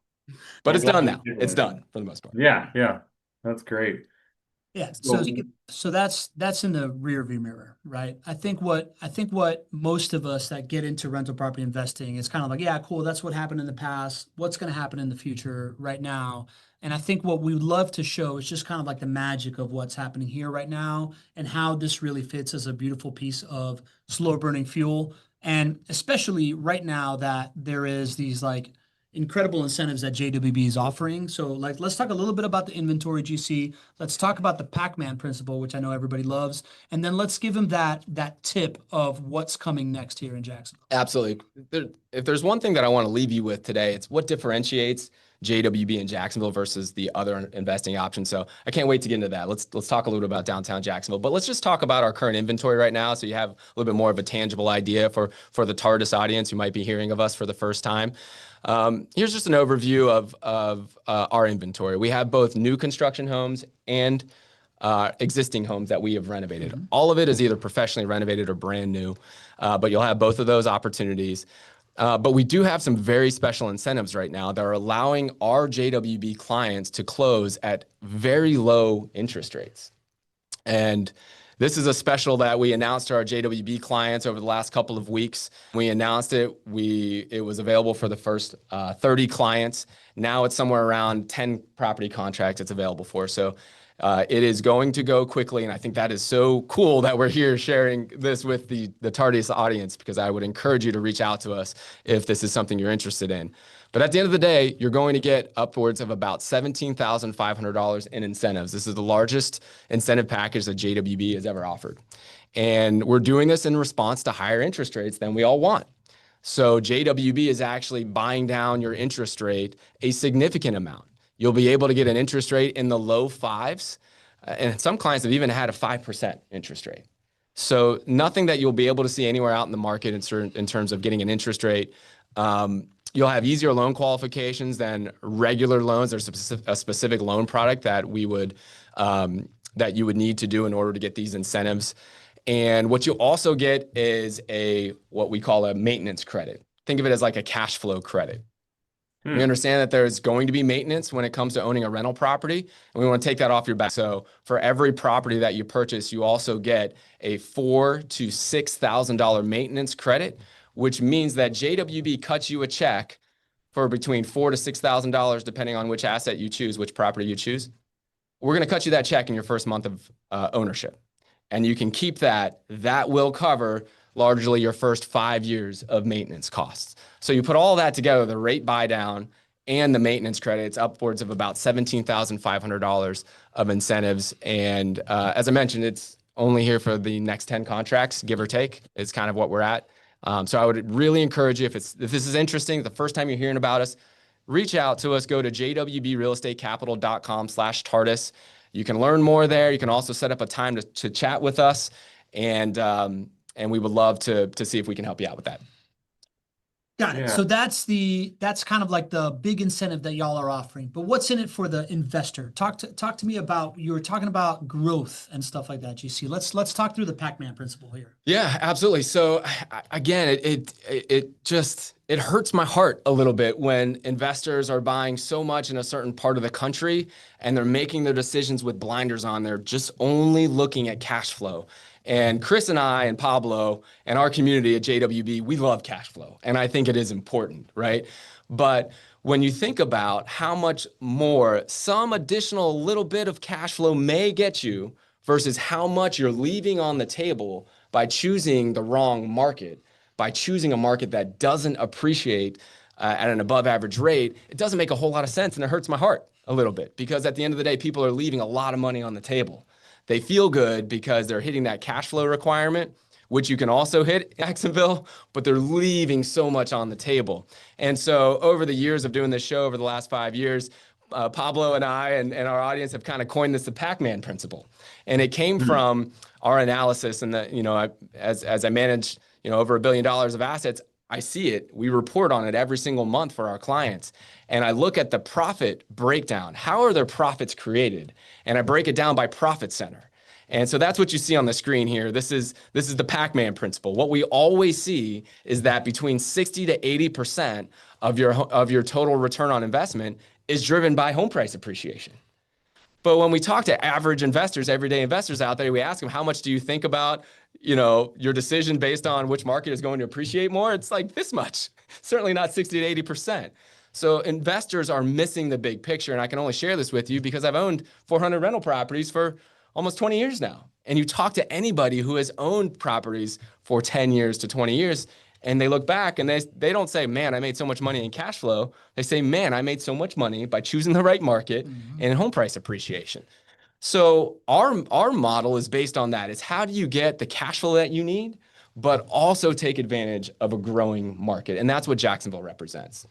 But it's done now. It's done for the most part. Yeah. That's great. Yeah. So that's in the rear view mirror, right? I think what most of us that get into rental property investing is kind of like, yeah, cool. That's what happened in the past. What's going to happen in the future right now? And I think what we would love to show is just kind of like the magic of what's happening here right now and how this really fits as a beautiful piece of slow burning fuel. And especially right now that there is these like incredible incentives that JWB is offering. So like, let's talk a little bit about the inventory GC. Let's talk about the Pac-Man principle, which I know everybody loves. And then let's give them that tip of what's coming next here in Jacksonville. Absolutely. If there's one thing that I want to leave you with today, it's what differentiates JWB in Jacksonville versus the other investing options. So I can't wait to get into that. Let's talk a little bit about downtown Jacksonville, but let's just talk about our current inventory right now. So you have a little bit more of a tangible idea for the Tardus audience who might be hearing of us for the first time. Here's just an overview of our inventory. We have both new construction homes and existing homes that we have renovated. Mm-hmm. All of it is either professionally renovated or brand new, but you'll have both of those opportunities. But we do have some very special incentives right now that are allowing our JWB clients to close at very low interest rates. And this is a special that we announced to our JWB clients over the last couple of weeks. We announced it. It was available for the first 30 clients. Now it's somewhere around 10 property contracts it's available for. So it is going to go quickly. And I think that is so cool that we're here sharing this with the Tardus audience, because I would encourage you to reach out to us if this is something you're interested in. But at the end of the day, you're going to get upwards of about $17,500 in incentives. This is the largest incentive package that JWB has ever offered. And we're doing this in response to higher interest rates than we all want. So JWB is actually buying down your interest rate a significant amount. You'll be able to get an interest rate in the low fives and some clients have even had a 5% interest rate. So nothing that you'll be able to see anywhere out in the market in terms of getting an interest rate. You'll have easier loan qualifications than regular loans. There's a specific loan product that we would that you would need to do in order to get these incentives. And what you also get is what we call a maintenance credit. Think of it as like a cash flow credit. We understand that there's going to be maintenance when it comes to owning a rental property, and we want to take that off your back. So for every property that you purchase, you also get a $4,000 to $6,000 maintenance credit, which means that JWB cuts you a check for between $4,000 to $6,000, depending on which asset you choose, which property you choose. We're going to cut you that check in your first month of ownership, and you can keep that. That will cover largely your first 5 years of maintenance costs. So you put all that together, the rate buy down and the maintenance credits, upwards of about $17,500 of incentives. And as I mentioned, it's only here for the next 10 contracts, give or take, is kind of what we're at. So I would really encourage you, if this is interesting, the first time you're hearing about us, reach out to us, go to jwbrealestatecapital.com/Tardus. You can learn more there. You can also set up a time to chat with us. And we would love to see if we can help you out with that. Got it. Yeah. So that's kind of like the big incentive that y'all are offering. But what's in it for the investor? Talk to me about, you were talking about growth and stuff like that, GC. Let's talk through the Pac-Man principle here. Yeah, absolutely. So again, it hurts my heart a little bit when investors are buying so much in a certain part of the country and they're making their decisions with blinders on. They're just only looking at cash flow. And Chris and I and Pablo and our community at JWB, we love cash flow. And I think it is important, right? But when you think about how much more some additional little bit of cash flow may get you versus how much you're leaving on the table by choosing the wrong market, by choosing a market that doesn't appreciate at an above average rate, it doesn't make a whole lot of sense. And it hurts my heart a little bit because at the end of the day, people are leaving a lot of money on the table. They feel good because they're hitting that cash flow requirement, which you can also hit in Jacksonville, but they're leaving so much on the table. And so over the years of doing this show, over the last 5 years, Pablo and I and our audience have kind of coined this the Pac-Man principle. And it came from our analysis and that, as I manage, over $1 billion of assets, I see it. We report on it every single month for our clients. And I look at the profit breakdown. How are their profits created? And I break it down by profit center. And so that's what you see on the screen here. This is the Pac-Man principle. What we always see is that between 60 to 80% of your total return on investment is driven by home price appreciation. But when we talk to average investors, everyday investors out there, we ask them, how much do you think about, your decision based on which market is going to appreciate more? It's like this much, certainly not 60 to 80%. So investors are missing the big picture. And I can only share this with you because I've owned 400 rental properties for almost 20 years now. And you talk to anybody who has owned properties for 10 years to 20 years, and they look back and they don't say, man, I made so much money in cash flow. They say, man, I made so much money by choosing the right market and in home price appreciation. So our model is based on that. It's how do you get the cash flow that you need, but also take advantage of a growing market. And that's what Jacksonville represents.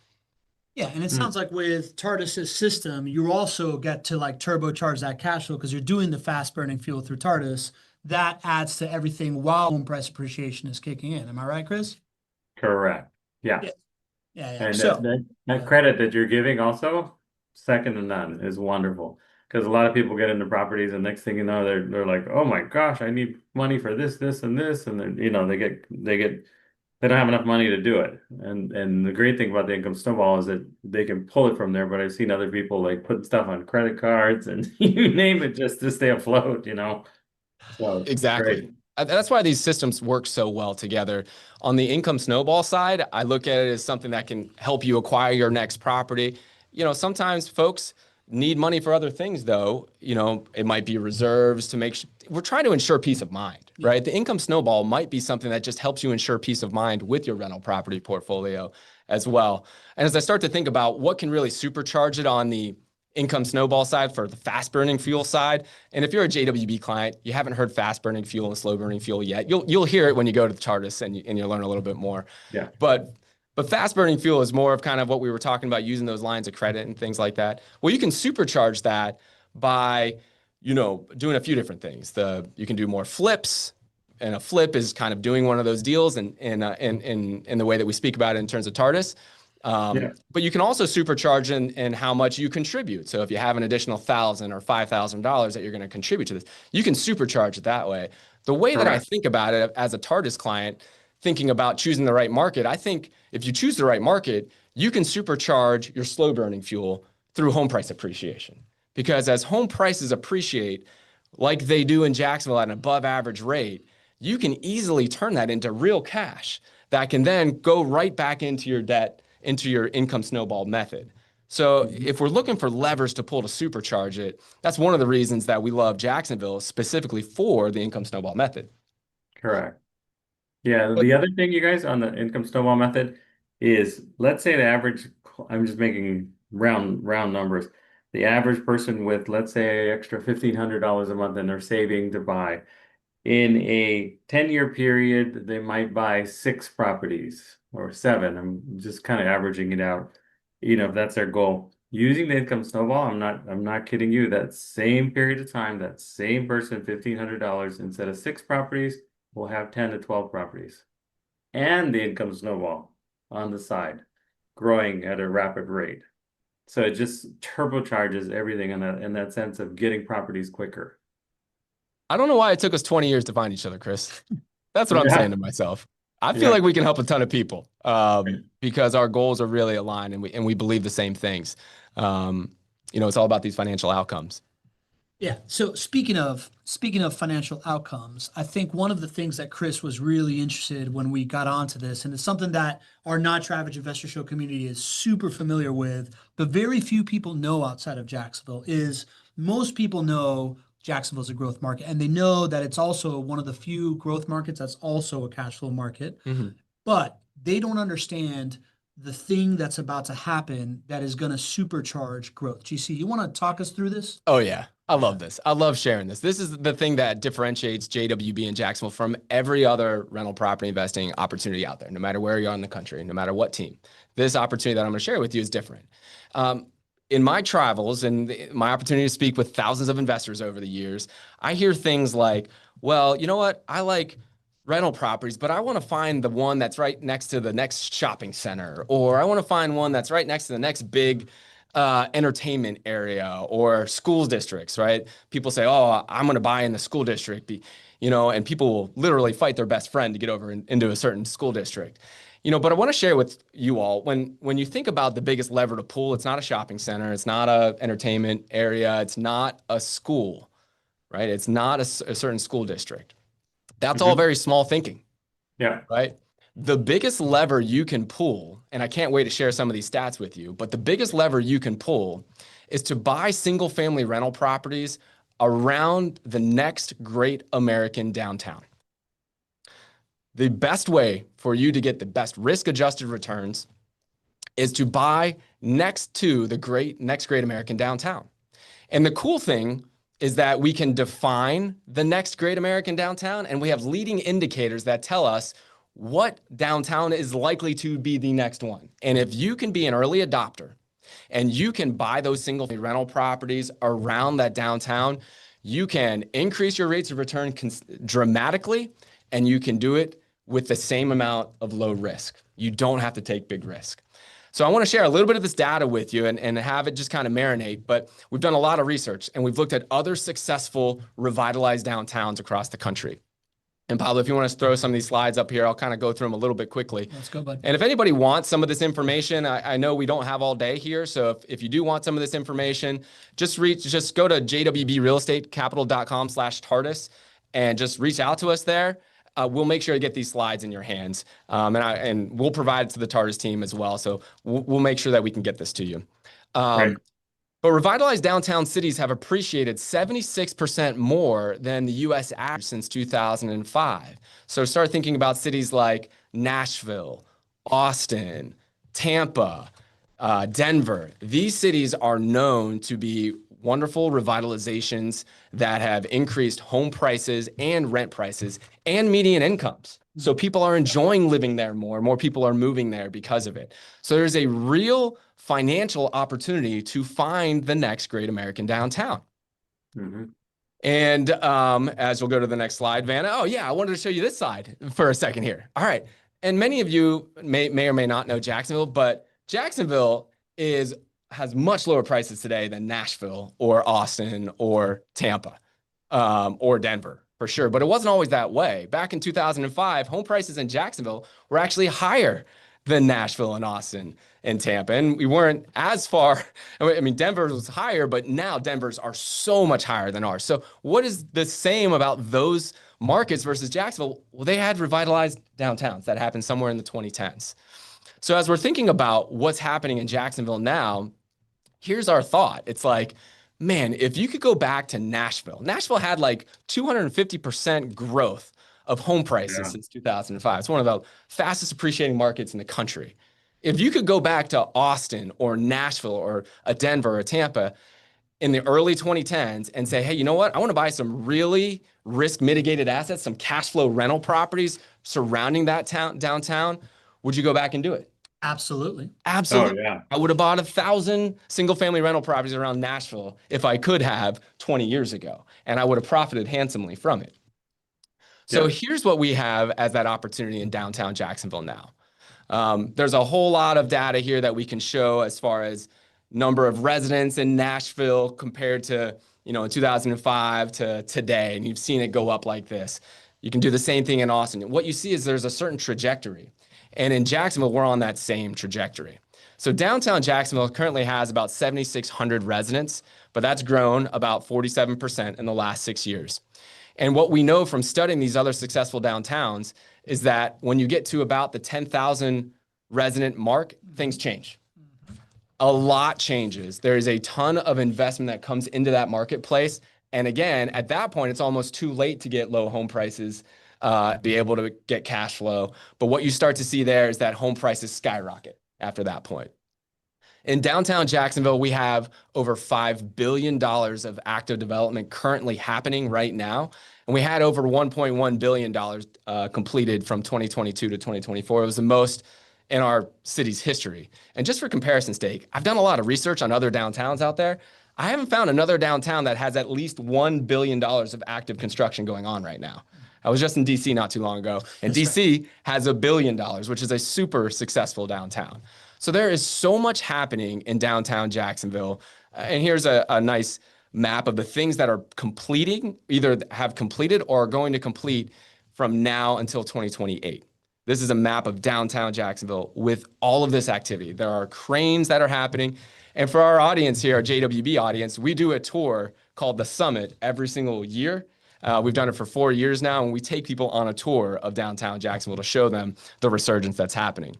Yeah, and it sounds like with Tardus's system, you also get to like turbocharge that cash flow because you're doing the fast burning fuel through Tardus. That adds to everything while home price appreciation is kicking in. Am I right, Chris? Correct. Yeah. Yeah. And So that credit that you're giving also, second to none, is wonderful. Because a lot of people get into properties and next thing you know, they're like, oh my gosh, I need money for this, and this. And then, they don't have enough money to do it. And the great thing about the income snowball is that they can pull it from there. But I've seen other people like putting stuff on credit cards and you name it just to stay afloat, So Exactly. great. That's why these systems work so well together. On the income snowball side, I look at it as something that can help you acquire your next property. Sometimes folks need money for other things, though. It might be reserves to make sure. We're trying to ensure peace of mind, right? The income snowball might be something that just helps you ensure peace of mind with your rental property portfolio as well. And as I start to think about what can really supercharge it on the income snowball side for the fast burning fuel side. And if you're a JWB client, you haven't heard fast burning fuel and slow burning fuel yet. You'll hear it when you go to the Tardus and you'll learn a little bit more. Yeah. But fast burning fuel is more of kind of what we were talking about, using those lines of credit and things like that. Well, you can supercharge that by doing a few different things. You can do more flips, and a flip is kind of doing one of those deals in the way that we speak about it in terms of Tardus. But you can also supercharge in how much you contribute. So if you have an additional $1,000 or $5,000 that you're going to contribute to this, you can supercharge it that way. The way that I think about it as a Tardus client, thinking about choosing the right market, I think if you choose the right market, you can supercharge your slow burning fuel through home price appreciation. Because as home prices appreciate, like they do in Jacksonville at an above average rate, you can easily turn that into real cash that can then go right back into your debt, into your income snowball method. So if we're looking for levers to pull to supercharge it, that's one of the reasons that we love Jacksonville specifically for the income snowball method. Correct. Yeah, the other thing, you guys, on the income snowball method is, let's say the average, I'm just making round numbers. The average person with, let's say, extra $1,500 a month and they're saving to buy. In a 10-year period, they might buy 6 properties or 7. I'm just kind of averaging it out. If that's their goal. Using the income snowball, I'm not kidding you. That same period of time, that same person, $1,500, instead of 6 properties, will have 10 to 12 properties. And the income snowball on the side, growing at a rapid rate. So it just turbocharges everything in that sense of getting properties quicker. I don't know why it took us 20 years to find each other, Chris. That's what I'm saying to myself. I feel like we can help a ton of people because our goals are really aligned and we believe the same things. It's all about these financial outcomes. Yeah. So speaking of financial outcomes, I think one of the things that Chris was really interested when we got onto this, and it's something that our Not Your Average Investor Show community is super familiar with, but very few people know outside of Jacksonville, is most people know Jacksonville's a growth market, and they know that it's also one of the few growth markets that's also a cash flow market, but they don't understand the thing that's about to happen that is going to supercharge growth. GC, you want to talk us through this? Oh, yeah. I love this. I love sharing this. This is the thing that differentiates JWB and Jacksonville from every other rental property investing opportunity out there, no matter where you are in the country, no matter what team. This opportunity that I'm going to share with you is different. In my travels and my opportunity to speak with thousands of investors over the years, I hear things like, well, you know what? I like rental properties, but I want to find the one that's right next to the next shopping center, or I want to find one that's right next to the next big entertainment area or school districts, right? People say, oh, I'm going to buy in the school district, and people will literally fight their best friend to get over into a certain school district. But I want to share with you all, when you think about the biggest lever to pull, it's not a shopping center, it's not a entertainment area, it's not a school, right? It's not a certain school district. That's all very small thinking. Yeah. Right? The biggest lever you can pull, and I can't wait to share some of these stats with you, but the biggest lever you can pull is to buy single family rental properties around the next great American downtown. The best way for you to get the best risk-adjusted returns is to buy next to the next great American downtown. And the cool thing is that we can define the next great American downtown, and we have leading indicators that tell us what downtown is likely to be the next one. And if you can be an early adopter and you can buy those single rental properties around that downtown, you can increase your rates of return dramatically, and you can do it with the same amount of low risk. You don't have to take big risk. So I want to share a little bit of this data with you and have it just kind of marinate, but we've done a lot of research and we've looked at other successful revitalized downtowns across the country. And Pablo, if you want to throw some of these slides up here, I'll kind of go through them a little bit quickly. Let's go, bud. And if anybody wants some of this information, I know we don't have all day here. So if you do want some of this information, just go to jwbrealestatecapital.com/Tardus and just reach out to us there. We'll make sure to get these slides in your hands, and we'll provide it to the Tardus team as well. So we'll make sure that we can get this to you. Right. But revitalized downtown cities have appreciated 76% more than the U.S. average since 2005. So start thinking about cities like Nashville, Austin, Tampa, Denver. These cities are known to be wonderful revitalizations that have increased home prices and rent prices and median incomes. So people are enjoying living there more. More people are moving there because of it. So there's a real financial opportunity to find the next great American downtown. And as we'll go to the next slide, Vanna. Oh yeah, I wanted to show you this side for a second here. All right. And many of you may or may not know Jacksonville, but Jacksonville has much lower prices today than Nashville or Austin or Tampa or Denver for sure. But it wasn't always that way. Back in 2005, home prices in Jacksonville were actually higher than Nashville and Austin and Tampa. And we weren't as far. I mean, Denver was higher, but now Denver's are so much higher than ours. So what is the same about those markets versus Jacksonville? Well, they had revitalized downtowns that happened somewhere in the 2010s. So as we're thinking about what's happening in Jacksonville now, here's our thought. It's like, man, if you could go back to Nashville had like 250% growth of home prices since 2005. It's one of the fastest appreciating markets in the country. If you could go back to Austin or Nashville or a Denver or a Tampa in the early 2010s and say, hey, you know what? I want to buy some really risk mitigated assets, some cash flow rental properties surrounding that downtown. Would you go back and do it? Absolutely. Absolutely. Oh, yeah. I would have bought 1,000 single family rental properties around Nashville if I could have 20 years ago, and I would have profited handsomely from it. So here's what we have as that opportunity in downtown Jacksonville now. There's a whole lot of data here that we can show as far as number of residents in Nashville compared to, in 2005 to today, and you've seen it go up like this. You can do the same thing in Austin. What you see is there's a certain trajectory, and in Jacksonville, we're on that same trajectory. So downtown Jacksonville currently has about 7,600 residents, but that's grown about 47% in the last 6 years. And what we know from studying these other successful downtowns is that when you get to about the 10,000 resident mark, things change. A lot changes. There is a ton of investment that comes into that marketplace. And again, at that point, it's almost too late to get low home prices, be able to get cash flow. But what you start to see there is that home prices skyrocket after that point. In downtown Jacksonville, we have over $5 billion of active development currently happening right now. And we had over $1.1 billion completed from 2022 to 2024. It was the most in our city's history. And just for comparison's sake, I've done a lot of research on other downtowns out there. I haven't found another downtown that has at least $1 billion of active construction going on right now. I was just in DC not too long ago, and DC has $1 billion, which is a super successful downtown. So there is so much happening in downtown Jacksonville. And here's a nice map of the things that are completing, either have completed or are going to complete from now until 2028. This is a map of downtown Jacksonville with all of this activity. There are cranes that are happening. And for our audience here, our JWB audience, we do a tour called The Summit every single year. We've done it for 4 years now, and we take people on a tour of downtown Jacksonville to show them the resurgence that's happening.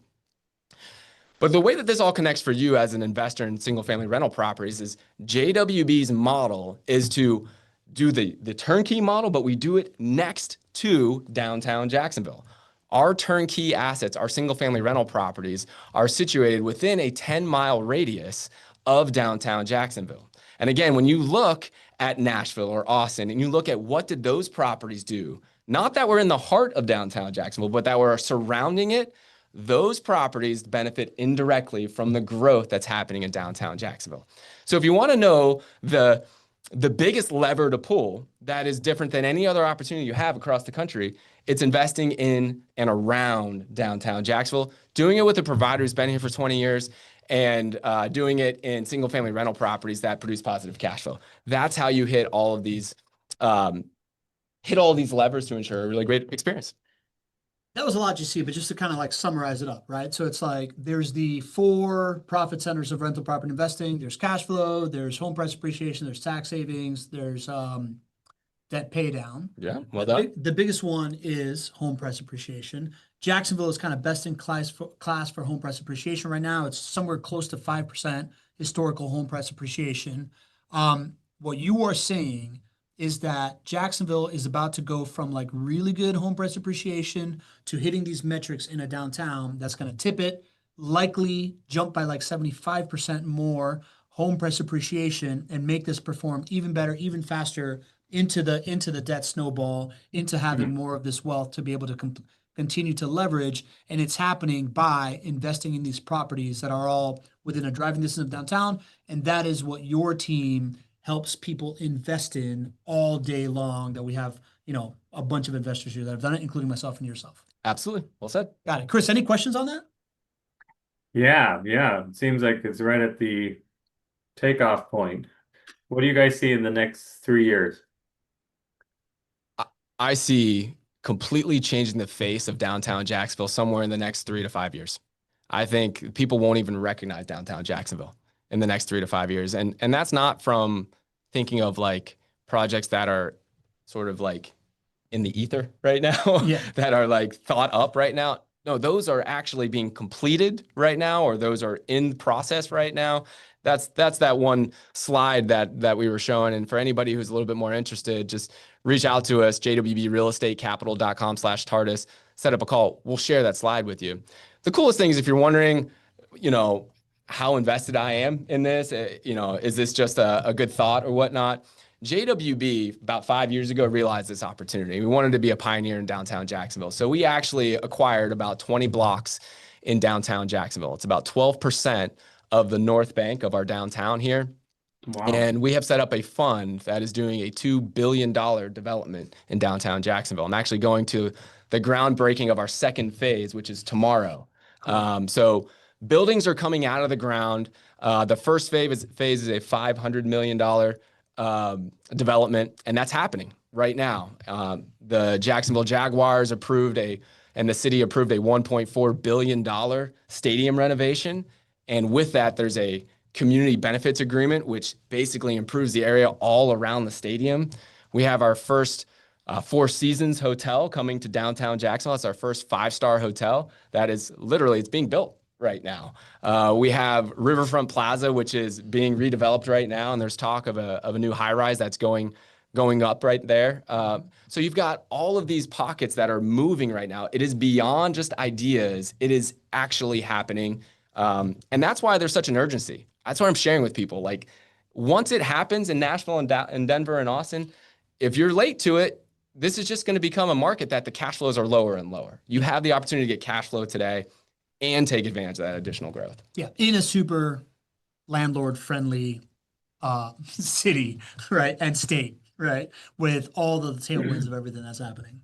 But the way that this all connects for you as an investor in single-family rental properties is JWB's model is to do the turnkey model, but we do it next to downtown Jacksonville. Our turnkey assets, our single-family rental properties, are situated within a 10-mile radius of downtown Jacksonville. And again, when you look at Nashville or Austin and you look at what did those properties do, not that we're in the heart of downtown Jacksonville, but that we're surrounding it, those properties benefit indirectly from the growth that's happening in downtown Jacksonville. So if you want to know the biggest lever to pull that is different than any other opportunity you have across the country, it's investing in and around downtown Jacksonville, doing it with a provider who's been here for 20 years, and doing it in single-family rental properties that produce positive cash flow. That's how you hit all of these levers to ensure a really great experience. That was a lot, you see, but just to kind of like summarize it up, right? So it's like there's the 4 profit centers of rental property investing. There's cash flow, there's home price appreciation, there's tax savings, there's debt pay down. Yeah, well done. The biggest one is home price appreciation. Jacksonville is kind of best in class for home price appreciation right now. It's somewhere close to 5% historical home price appreciation. What you are saying is that Jacksonville is about to go from like really good home price appreciation to hitting these metrics in a downtown that's going to tip it, likely jump by like 75% more home price appreciation and make this perform even better, even faster into the debt snowball, into having more of this wealth to be able to continue to leverage. And it's happening by investing in these properties that are all within a driving distance of downtown. And that is what your team helps people invest in all day long, that we have, a bunch of investors here that have done it, including myself and yourself. Absolutely. Well said. Got it. Chris, any questions on that? Yeah, yeah. It seems like it's right at the takeoff point. What do you guys see in the next 3 years? I see completely changing the face of downtown Jacksonville somewhere in the next 3 to 5 years. I think people won't even recognize downtown Jacksonville in the next 3 to 5 years. And that's not from thinking of like projects that are sort of like in the ether right now, Yeah. that are like thought up right now. No, those are actually being completed right now, or those are in process right now. That's that one slide that we were showing. And for anybody who's a little bit more interested, just reach out to us, jwbrealestatecapital.com/Tardus, set up a call. We'll share that slide with you. The coolest thing is, if you're wondering, how invested I am in this, is this just a good thought or whatnot? JWB, about 5 years ago, realized this opportunity. We wanted to be a pioneer in downtown Jacksonville. So we actually acquired about 20 blocks in downtown Jacksonville. It's about 12% of the north bank of our downtown here. Wow. And we have set up a fund that is doing a $2 billion development in downtown Jacksonville. I'm actually going to the groundbreaking of our second phase, which is tomorrow. So buildings are coming out of the ground. The first phase is a $500 million development, and that's happening right now. The Jacksonville Jaguars and the city approved a $1.4 billion stadium renovation. And with that, there's a community benefits agreement, which basically improves the area all around the stadium. We have our first Four Seasons hotel coming to downtown Jacksonville. It's our first 5-star hotel that is literally, it's being built right now. We have Riverfront Plaza, which is being redeveloped right now, and there's talk of a new high-rise that's going up right there. So you've got all of these pockets that are moving right now. It is beyond just ideas. It is actually happening. And that's why there's such an urgency. That's what I'm sharing with people. Like, once it happens in Nashville and Denver and Austin, if you're late to it, this is just going to become a market that the cash flows are lower and lower. You have the opportunity to get cash flow today and take advantage of that additional growth. Yeah, in a super landlord-friendly city, right, and state, right, with all the tailwinds of everything that's happening.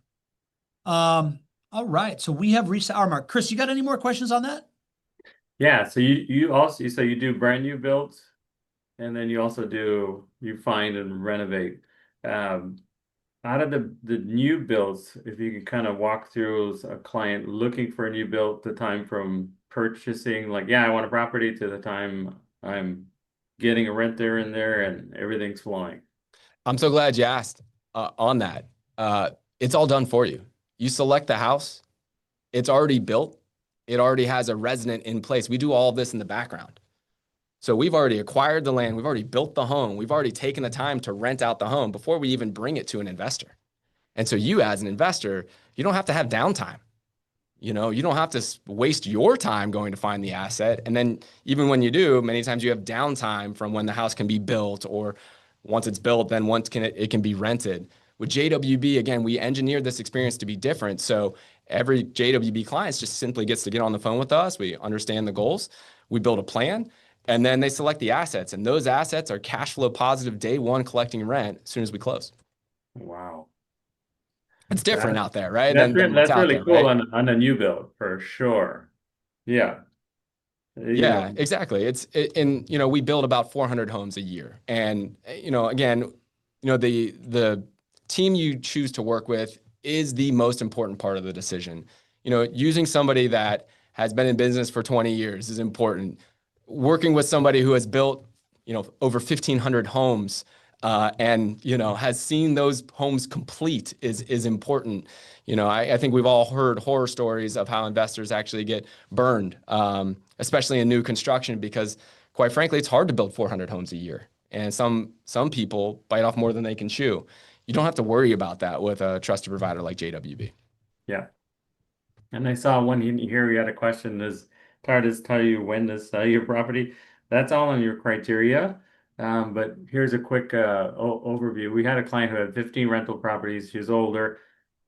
All right, so we have reached our mark. Chris, you got any more questions on that? Yeah, so you do brand new builds, and then you find and renovate. Out of the new builds, if you can kind of walk through a client looking for a new build, the time from purchasing, like, yeah, I want a property, to the time I'm getting a renter in there and everything's flowing. I'm so glad you asked on that. It's all done for you. You select the house. It's already built. It already has a resident in place. We do all of this in the background. So we've already acquired the land. We've already built the home. We've already taken the time to rent out the home before we even bring it to an investor. And so you, as an investor, you don't have to have downtime. You don't have to waste your time going to find the asset. And then even when you do, many times you have downtime from when the house can be built, or once it's built, then it can be rented. With JWB, again, we engineered this experience to be different. So every JWB client just simply gets to get on the phone with us. We understand the goals. We build a plan, and then they select the assets. And those assets are cash flow positive day one, collecting rent as soon as we close. Wow. It's different out there, right? That's really cool, right? on a new build, for sure. Yeah. Yeah, exactly. And we build about 400 homes a year. And again, the team you choose to work with is the most important part of the decision. Using somebody that has been in business for 20 years is important. Working with somebody who has built, over 1,500 homes, and has seen those homes complete is important. I think we've all heard horror stories of how investors actually get burned, especially in new construction, because quite frankly, it's hard to build 400 homes a year. And some people bite off more than they can chew. You don't have to worry about that with a trusted provider like JWB. Yeah. And I saw one here, you had a question, does Tardus tell you when to sell your property? That's all on your criteria. But here's a quick overview. We had a client who had 15 rental properties. She was older,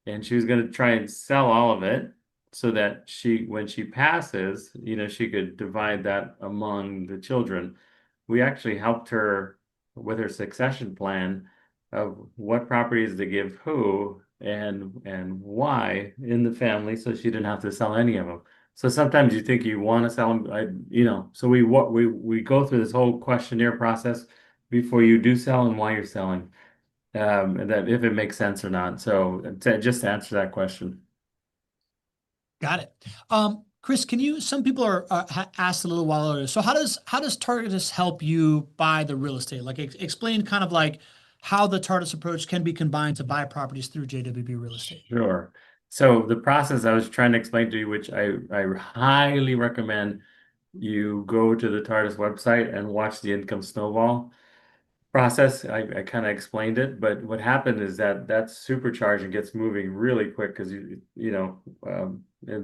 and she was going to try and sell all of it so that when she passes, she could divide that among the children. We actually helped her with her succession plan of what properties to give who and why in the family, so she didn't have to sell any of them. So sometimes you think you want to sell them, so we go through this whole questionnaire process before you do sell and why you're selling, and that if it makes sense or not. So just to answer that question. Got it. Chris, some people are asked a little while earlier. So how does Tardus help you buy the real estate? Like explain kind of like how the Tardus approach can be combined to buy properties through JWB Real Estate. Sure. So the process I was trying to explain to you, which I highly recommend you go to the Tardus website and watch the income snowball process. I kind of explained it, but what happened is that that's supercharged and gets moving really quick because in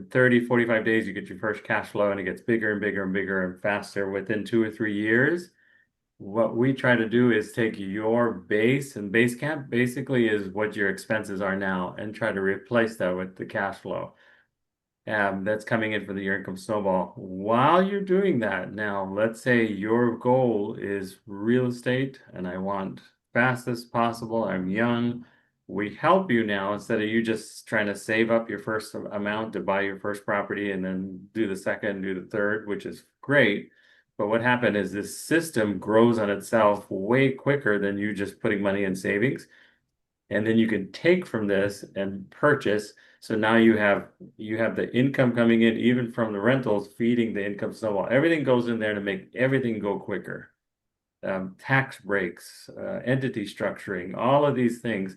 30, 45 days, you get your first cash flow and it gets bigger and bigger and bigger and faster within 2 or 3 years. What we try to do is take your base, and base camp basically is what your expenses are now, and try to replace that with the cash flow that's coming in for the year income snowball. While you're doing that, now let's say your goal is real estate and I want fastest possible, I'm young. We help you now instead of you just trying to save up your first amount to buy your first property and then do the second, do the third, which is great. But what happened is this system grows on itself way quicker than you just putting money in savings. And then you can take from this and purchase. So now you have the income coming in even from the rentals feeding the income snowball. Everything goes in there to make everything go quicker. Tax breaks, entity structuring, all of these things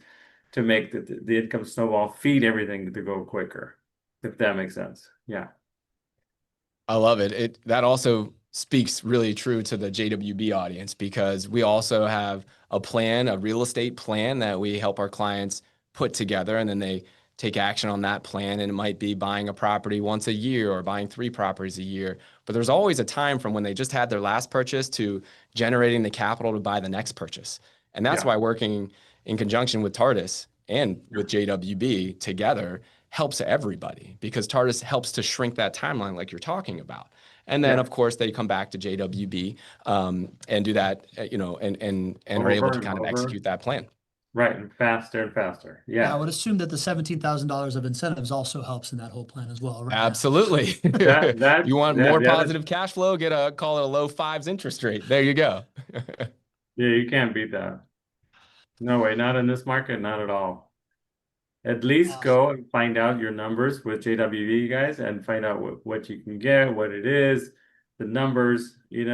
to make the income snowball feed everything to go quicker. If that makes sense. Yeah. I love it. That also speaks really true to the JWB audience, because we also have a plan, a real estate plan that we help our clients put together, and then they take action on that plan. And it might be buying a property once a year or buying 3 properties a year. But there's always a time from when they just had their last purchase to generating the capital to buy the next purchase. And that's why working in conjunction with Tardus and with JWB together helps everybody, because Tardus helps to shrink that timeline like you're talking about. And then, of course, they come back to JWB and do that, and are able to kind of execute that plan. Right, and faster and faster. Yeah, I would assume that the $17,000 of incentives also helps in that whole plan as well, right? Absolutely. You want more positive cash flow? Call it a low 5s interest rate. There you go. Yeah, you can't beat that. No way, not in this market, not at all. At least go and find out your numbers with JWB guys and find out what you can get, what it is, the numbers, you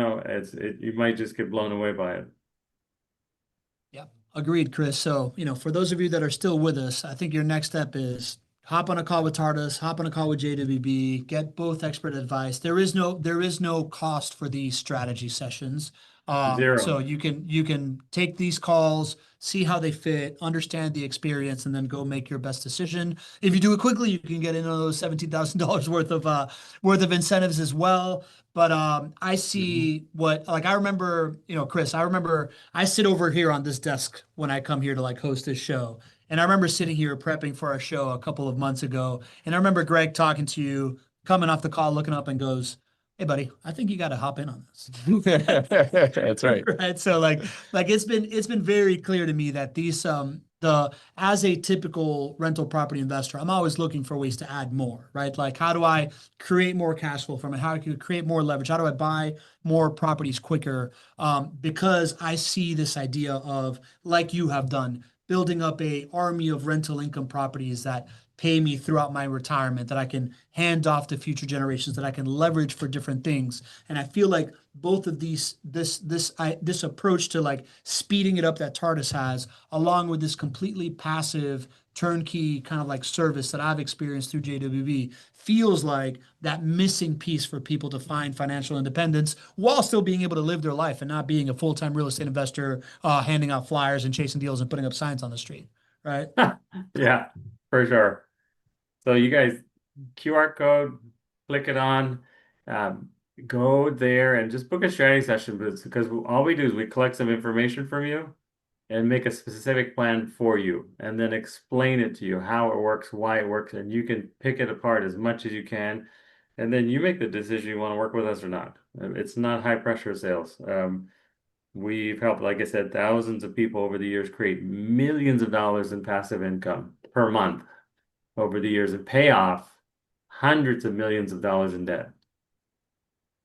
might just get blown away by it. Yeah, agreed, Chris. So, for those of you that are still with us, I think your next step is hop on a call with Tardus, hop on a call with JWB, get both expert advice. There is no cost for these strategy sessions. Zero. So you can take these calls, see how they fit, understand the experience, and then go make your best decision. If you do it quickly, you can get into those $17,000 worth of incentives as well. But I see I remember, Chris, I remember I sit over here on this desk when I come here to host this show. And I remember sitting here prepping for our show a couple of months ago. And I remember Greg talking to you, coming off the call, looking up and goes, "Hey buddy, I think you got to hop in on this." That's right. Right. So it's been very clear to me that as a typical rental property investor, I'm always looking for ways to add more, right? Like, how do I create more cash flow from it? How do I create more leverage? How do I buy more properties quicker? Because I see this idea of, like you have done, building up a army of rental income properties that pay me throughout my retirement, that I can hand off to future generations, that I can leverage for different things. And I feel like both of this approach to speeding it up that Tardus has, along with this completely passive turnkey kind of service that I've experienced through JWB, feels like that missing piece for people to find financial independence while still being able to live their life and not being a full-time real estate investor, handing out flyers and chasing deals and putting up signs on the street, right? Yeah, for sure. So you guys, QR code, click it on, go there and just book a strategy session, because all we do is we collect some information from you and make a specific plan for you, and then explain it to you, how it works, why it works, and you can pick it apart as much as you can, and then you make the decision you want to work with us or not. It's not high pressure sales. we've helped, like I said, thousands of people over the years create millions of dollars in passive income per month over the years and pay off hundreds of millions of dollars in debt.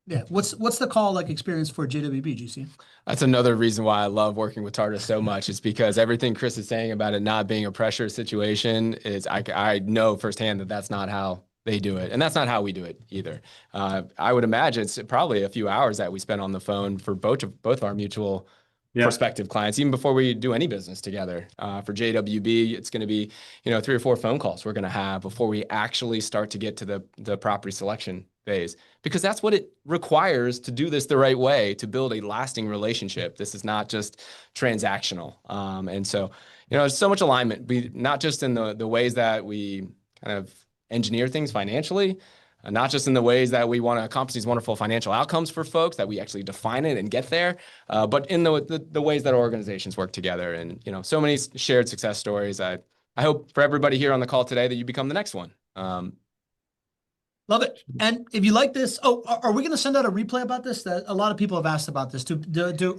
Yeah. What's the call like experience for JWB, GC? That's another reason why I love working with Tardus so much. It's because everything Chris is saying about it not being a pressure situation is I know firsthand that that's not how they do it. And that's not how we do it either. I would imagine it's probably a few hours that we spend on the phone for both of our mutual prospective clients, even before we do any business together. For JWB, it's going to be, 3 or 4 phone calls we're going to have before we actually start to get to the property selection phase, because that's what it requires to do this the right way, to build a lasting relationship. This is not just transactional. And so, there's so much alignment, not just in the ways that we kind of engineer things financially, not just in the ways that we want to accomplish these wonderful financial outcomes for folks, that we actually define it and get there, but in the ways that our organizations work together. And, so many shared success stories. I hope for everybody here on the call today that you become the next one. Love it. And if you like this, are we going to send out a replay about this? That a lot of people have asked about this.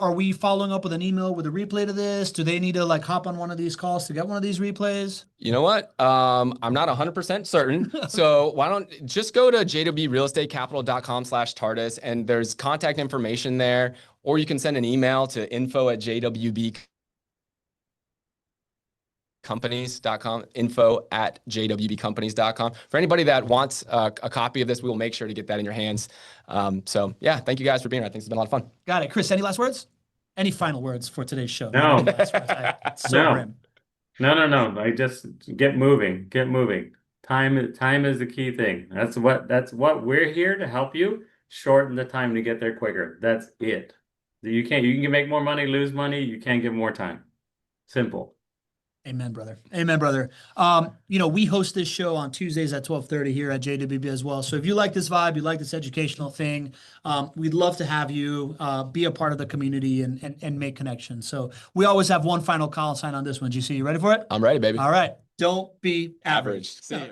Are we following up with an email with a replay to this? Do they need to like hop on one of these calls to get one of these replays? You know what? I'm not 100% certain. So why don't just go to jwrealestatecapital.com/Tardus, and there's contact information there, or you can send an email to info@jwbcompanies.com, info@jwbcompanies.com. For anybody that wants a copy of this, we will make sure to get that in your hands. So yeah, thank you guys for being here. I think it's been a lot of fun. Got it. Chris, any last words? Any final words for today's show? No. It's so grim. No. I just get moving. Time is the key thing. That's what we're here to help you shorten the time to get there quicker. That's it. You can make more money, lose money. You can't get more time. Simple. Amen, brother. Amen, brother. We host this show on Tuesdays at 12:30 here at JWB as well. So if you like this vibe, you like this educational thing, we'd love to have you be a part of the community and make connections. So we always have one final call sign on this one. GC, you ready for it? I'm ready, baby. All right. Don't be average. See you.